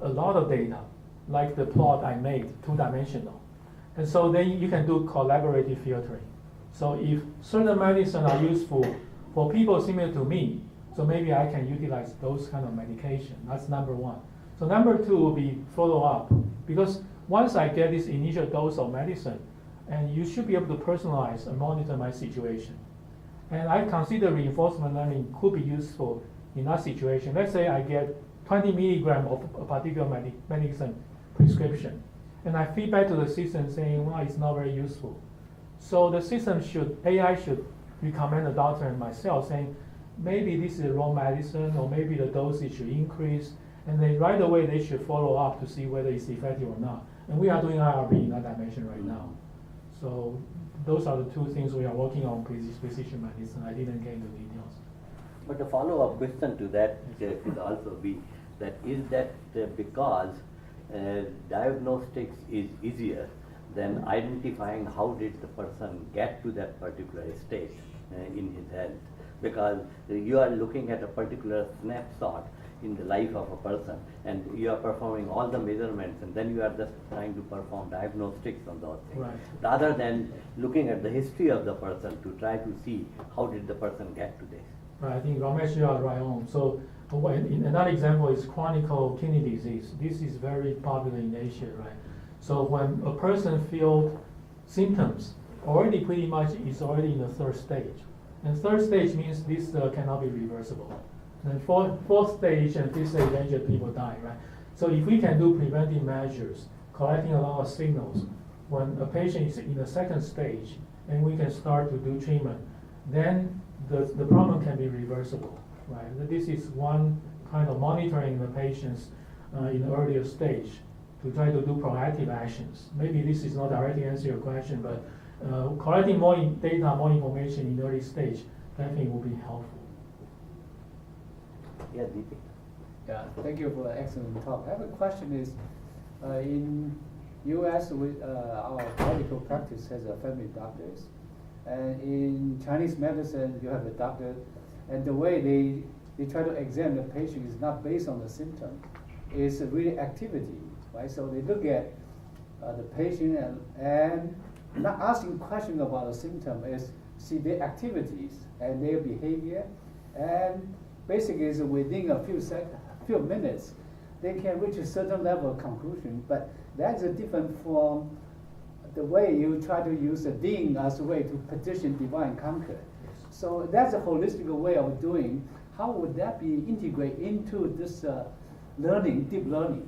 a lot of data, like the plot I made, 2-dimensional. And so then you can do collaborative filtering. So if certain medicine are useful for people similar to me, so maybe I can utilize those kind of medication. That's number 1. So number 2 will be follow-up. Because once I get this initial dose of medicine, and you should be able to personalize and monitor my situation. And I consider reinforcement learning could be useful in that situation. Let's say I get 20 milligrams of a particular medicine prescription, and I feed back to the system saying, well, it's not very useful. So the system AI should recommend the doctor and myself saying, maybe this is the wrong medicine, or maybe the dosage should increase, and then right away they should follow up to see whether it's effective or not. And we are doing IRB in that dimension right now. So those are the 2 things we are working on precision medicine. I didn't get into details. But the follow-up question to that could also be that is that because diagnostics is easier than identifying how did the person get to that particular state in his health, because you are looking at a particular snapshot in the life of a person, and you are performing all the measurements, and then you are just trying to perform diagnostics on those things, Right. rather than looking at the history of the person to try to see how did the person get to this. Right, I think Ramesh, you are right on. So another example is chronic kidney disease. This is very popular in Asia, right? So when a person feels symptoms, already pretty much is already in the third stage. And third stage means this cannot be reversible. And fourth stage and fifth stage, eventually people die, right? So if we can do preventive measures, collecting a lot of signals, when a patient is in the second stage, and we can start to do treatment, then the problem can be reversible, right? This is one kind of monitoring the patients in the earlier stage to try to do proactive actions. Maybe this is not directly answer your question, but collecting more data, more information in early stage, definitely will be helpful. Yeah, DeepQ. Yeah, thank you for the excellent talk. I have a question is, in US, our medical practice has a family doctors. And in Chinese medicine, you have a doctor, and the way they try to examine the patient is not based on the symptom, it's really activity, right? So they look at the patient and not asking questions about the symptom, is see their activities and their behavior, and basically is within a few minutes, they can reach a certain level of conclusion, but that's a different from the way you try to use a ding as a way to petition divine conquer. So that's a holistic way of doing. How would that be integrated into this learning, deep learning?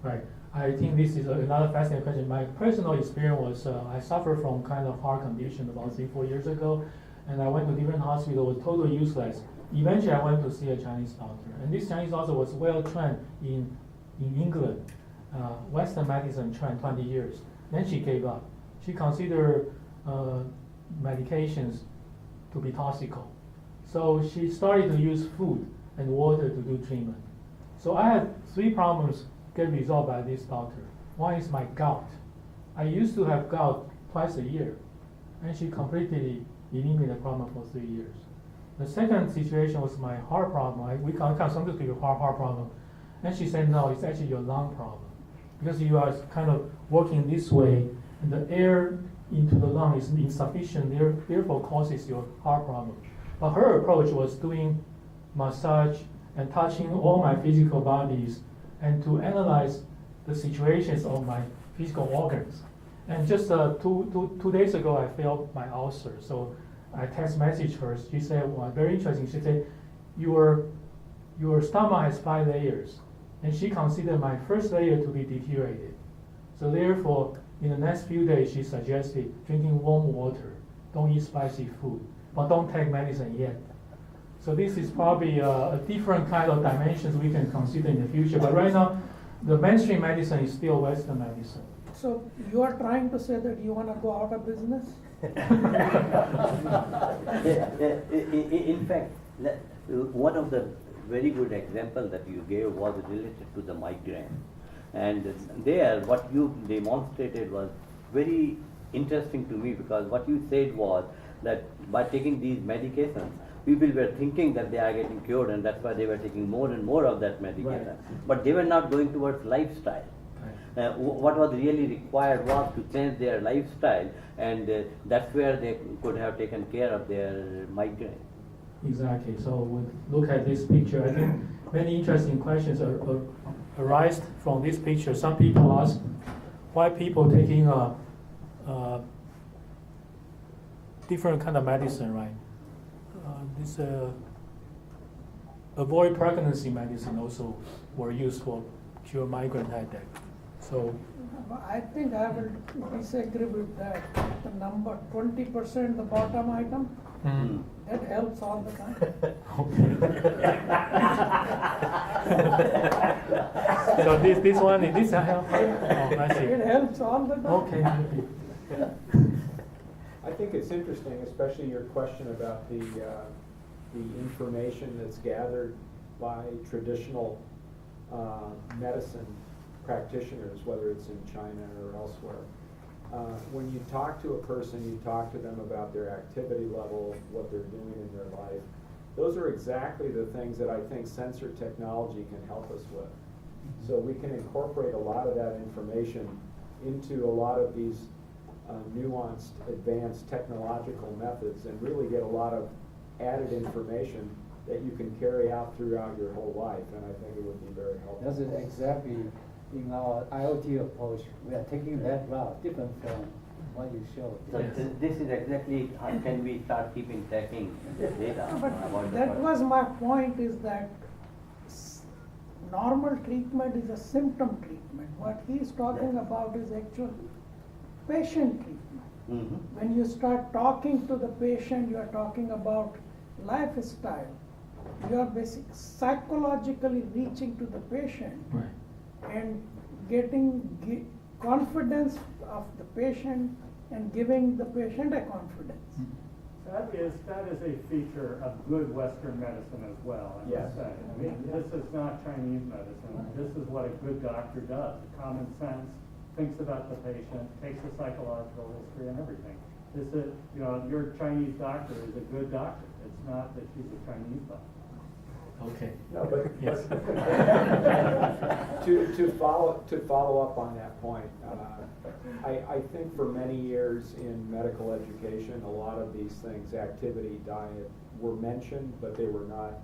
Right. I think this is another fascinating question. My personal experience was I suffered from kind of heart condition about 3-4 years ago, and I went to different hospitals, was totally useless. Eventually, I went to see a Chinese doctor, and this Chinese doctor was well trained in England, Western medicine trained 20 years. Then she gave up. She considered medications to be toxical. So she started to use food and water to do treatment. So I had 3 problems get resolved by this doctor. One is my gout. I used to have gout twice a year, and she completely eliminated the problem for 3 years. The second situation was my heart problem. We can sometimes to your heart problem. And she said, no, it's actually your lung problem. Because you are kind of working this way, and the air into the lung is insufficient, therefore causes your heart problem. But her approach was doing massage and touching all my physical bodies and to analyze the situations of my physical organs. And just 2 days ago, I felt my ulcer. So I text messaged her. She said, well, very interesting. She said, your stomach has 5 layers. And she considered my first layer to be deteriorated. So therefore, in the next few days, she suggested drinking warm water, don't eat spicy food, but don't take medicine yet. So this is probably a different kind of dimensions we can consider in the future. But right now, the mainstream medicine is still Western medicine. So you are trying to say that you want to go out of business? In fact, one of the very good example that you gave was related to the migraine. And there, what you demonstrated was very interesting to me, because what you said was that by taking these medications, people were thinking that they are getting cured, and that's why they were taking more and more of that medication. Right. But they were not going towards lifestyle. Right. What was really required was to change their lifestyle, and that's where they could have taken care of their migraine. Exactly. So we look at this picture. I think many interesting questions arise from this picture. Some people ask why people taking different kind of medicine, right? This avoid pregnancy medicine also were used for cure migraine headache. So I think I will disagree with that. The number 20%, the bottom item, that helps all the time. So this one, this helps. Oh, I see. It helps all the time. Okay. I think it's interesting, especially your question about the information that's gathered by traditional medicine practitioners, whether it's in China or elsewhere. When you talk to a person, you talk to them about their activity level, what they're doing in their life. Those are exactly the things that I think sensor technology can help us with. So we can incorporate a lot of that information into a lot of these nuanced, advanced technological methods and really get a lot of added information that you can carry out throughout your whole life, and I think it would be very helpful. That's exactly in our IoT approach. We are taking that route, different from what you showed. So this is exactly how can we start keeping tracking the data about But the that person. was my point, is that normal treatment is a symptom treatment. What he's talking about is actual patient treatment. Mm-hmm. When you start talking to the patient, you are talking about lifestyle. You are basically psychologically reaching to the patient and getting confidence of the patient and giving the patient a confidence. That is a feature of good Western medicine as well, I must say. I mean, this is not Chinese medicine. This is what a good doctor does. Common sense, thinks about the patient, takes the psychological history and everything. This is, your Chinese doctor is a good doctor. It's not that she's a Chinese doctor. Okay. No, but yes. to follow up on that point, I think for many years in medical education, a lot of these things, activity, diet, were mentioned, but they were not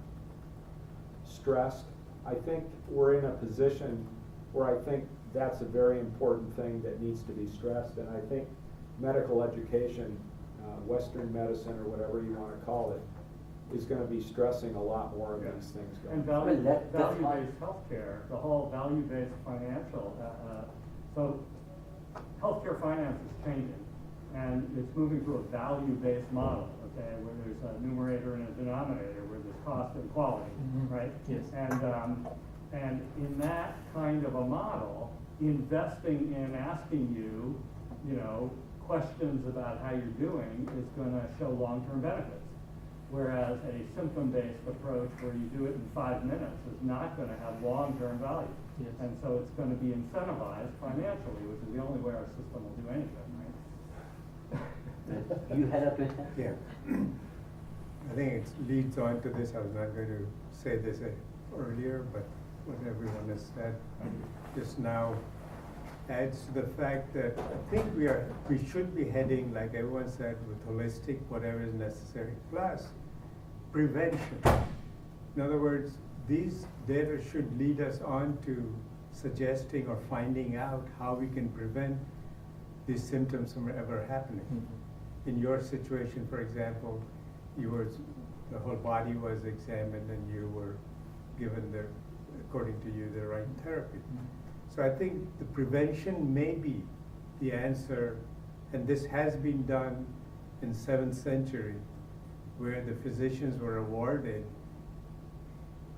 stressed. I think we're in a position where I think that's a very important thing that needs to be stressed, and I think medical education, Western medicine or whatever you want to call it, is going to be stressing a lot more of these things going forward. And value-based healthcare, the whole value-based financial, so healthcare finance is changing, and it's moving to a value-based model, okay, where there's a numerator and a denominator, where there's cost and quality, right? Yes. And in that kind of a model, investing in asking you, questions about how you're doing is going to show long-term benefits. Whereas a symptom-based approach where you do it in 5 minutes is not going to have long-term value. Yes. And so it's going to be incentivized financially, which is the only way our system will do anything, right? You had a question? Yeah. I think it leads on to this. I was not going to say this earlier, but what everyone has said just now adds to the fact that I think we should be heading, like everyone said, with holistic, whatever is necessary, plus prevention. In other words, these data should lead us on to suggesting or finding out how we can prevent these symptoms from ever happening. In your situation, for example, the whole body was examined and you were given according to you, the right therapy. So I think the prevention may be the answer, and this has been done in 7th century, where the physicians were awarded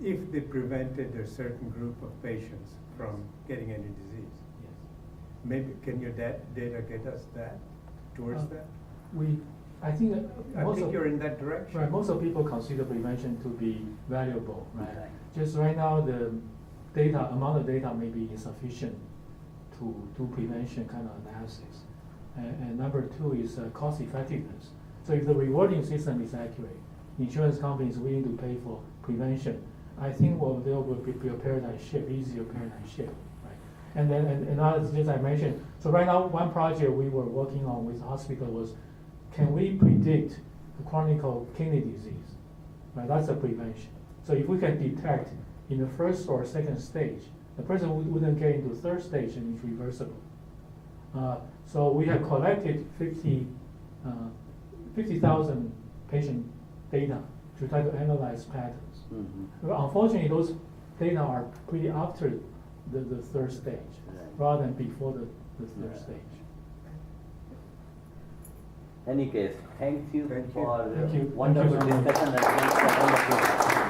if they prevented a certain group of patients from getting any disease. Yes. Maybe can your data get us that towards that? I think you're in that direction. Right. Most of people consider prevention to be valuable, right? Just right now, the amount of data may be insufficient to do prevention kind of analysis. And number 2 is cost effectiveness. So if the rewarding system is accurate, insurance companies willing to pay for prevention, I think there will be a paradigm shift, easier paradigm shift, right? And then another, as I mentioned, so right now one project we were working on with the hospital was, can we predict the chronic kidney disease? Right, that's a prevention. So if we can detect in the 1st or 2nd stage, the person wouldn't get into 3rd stage and it's reversible. So we have collected 50,000 patient data to try to analyze patterns. But unfortunately, those data are pretty after the 3rd stage, rather than before the 3rd stage. Any case, thank you for Thank you. wonderful discussion and thanks for all of you.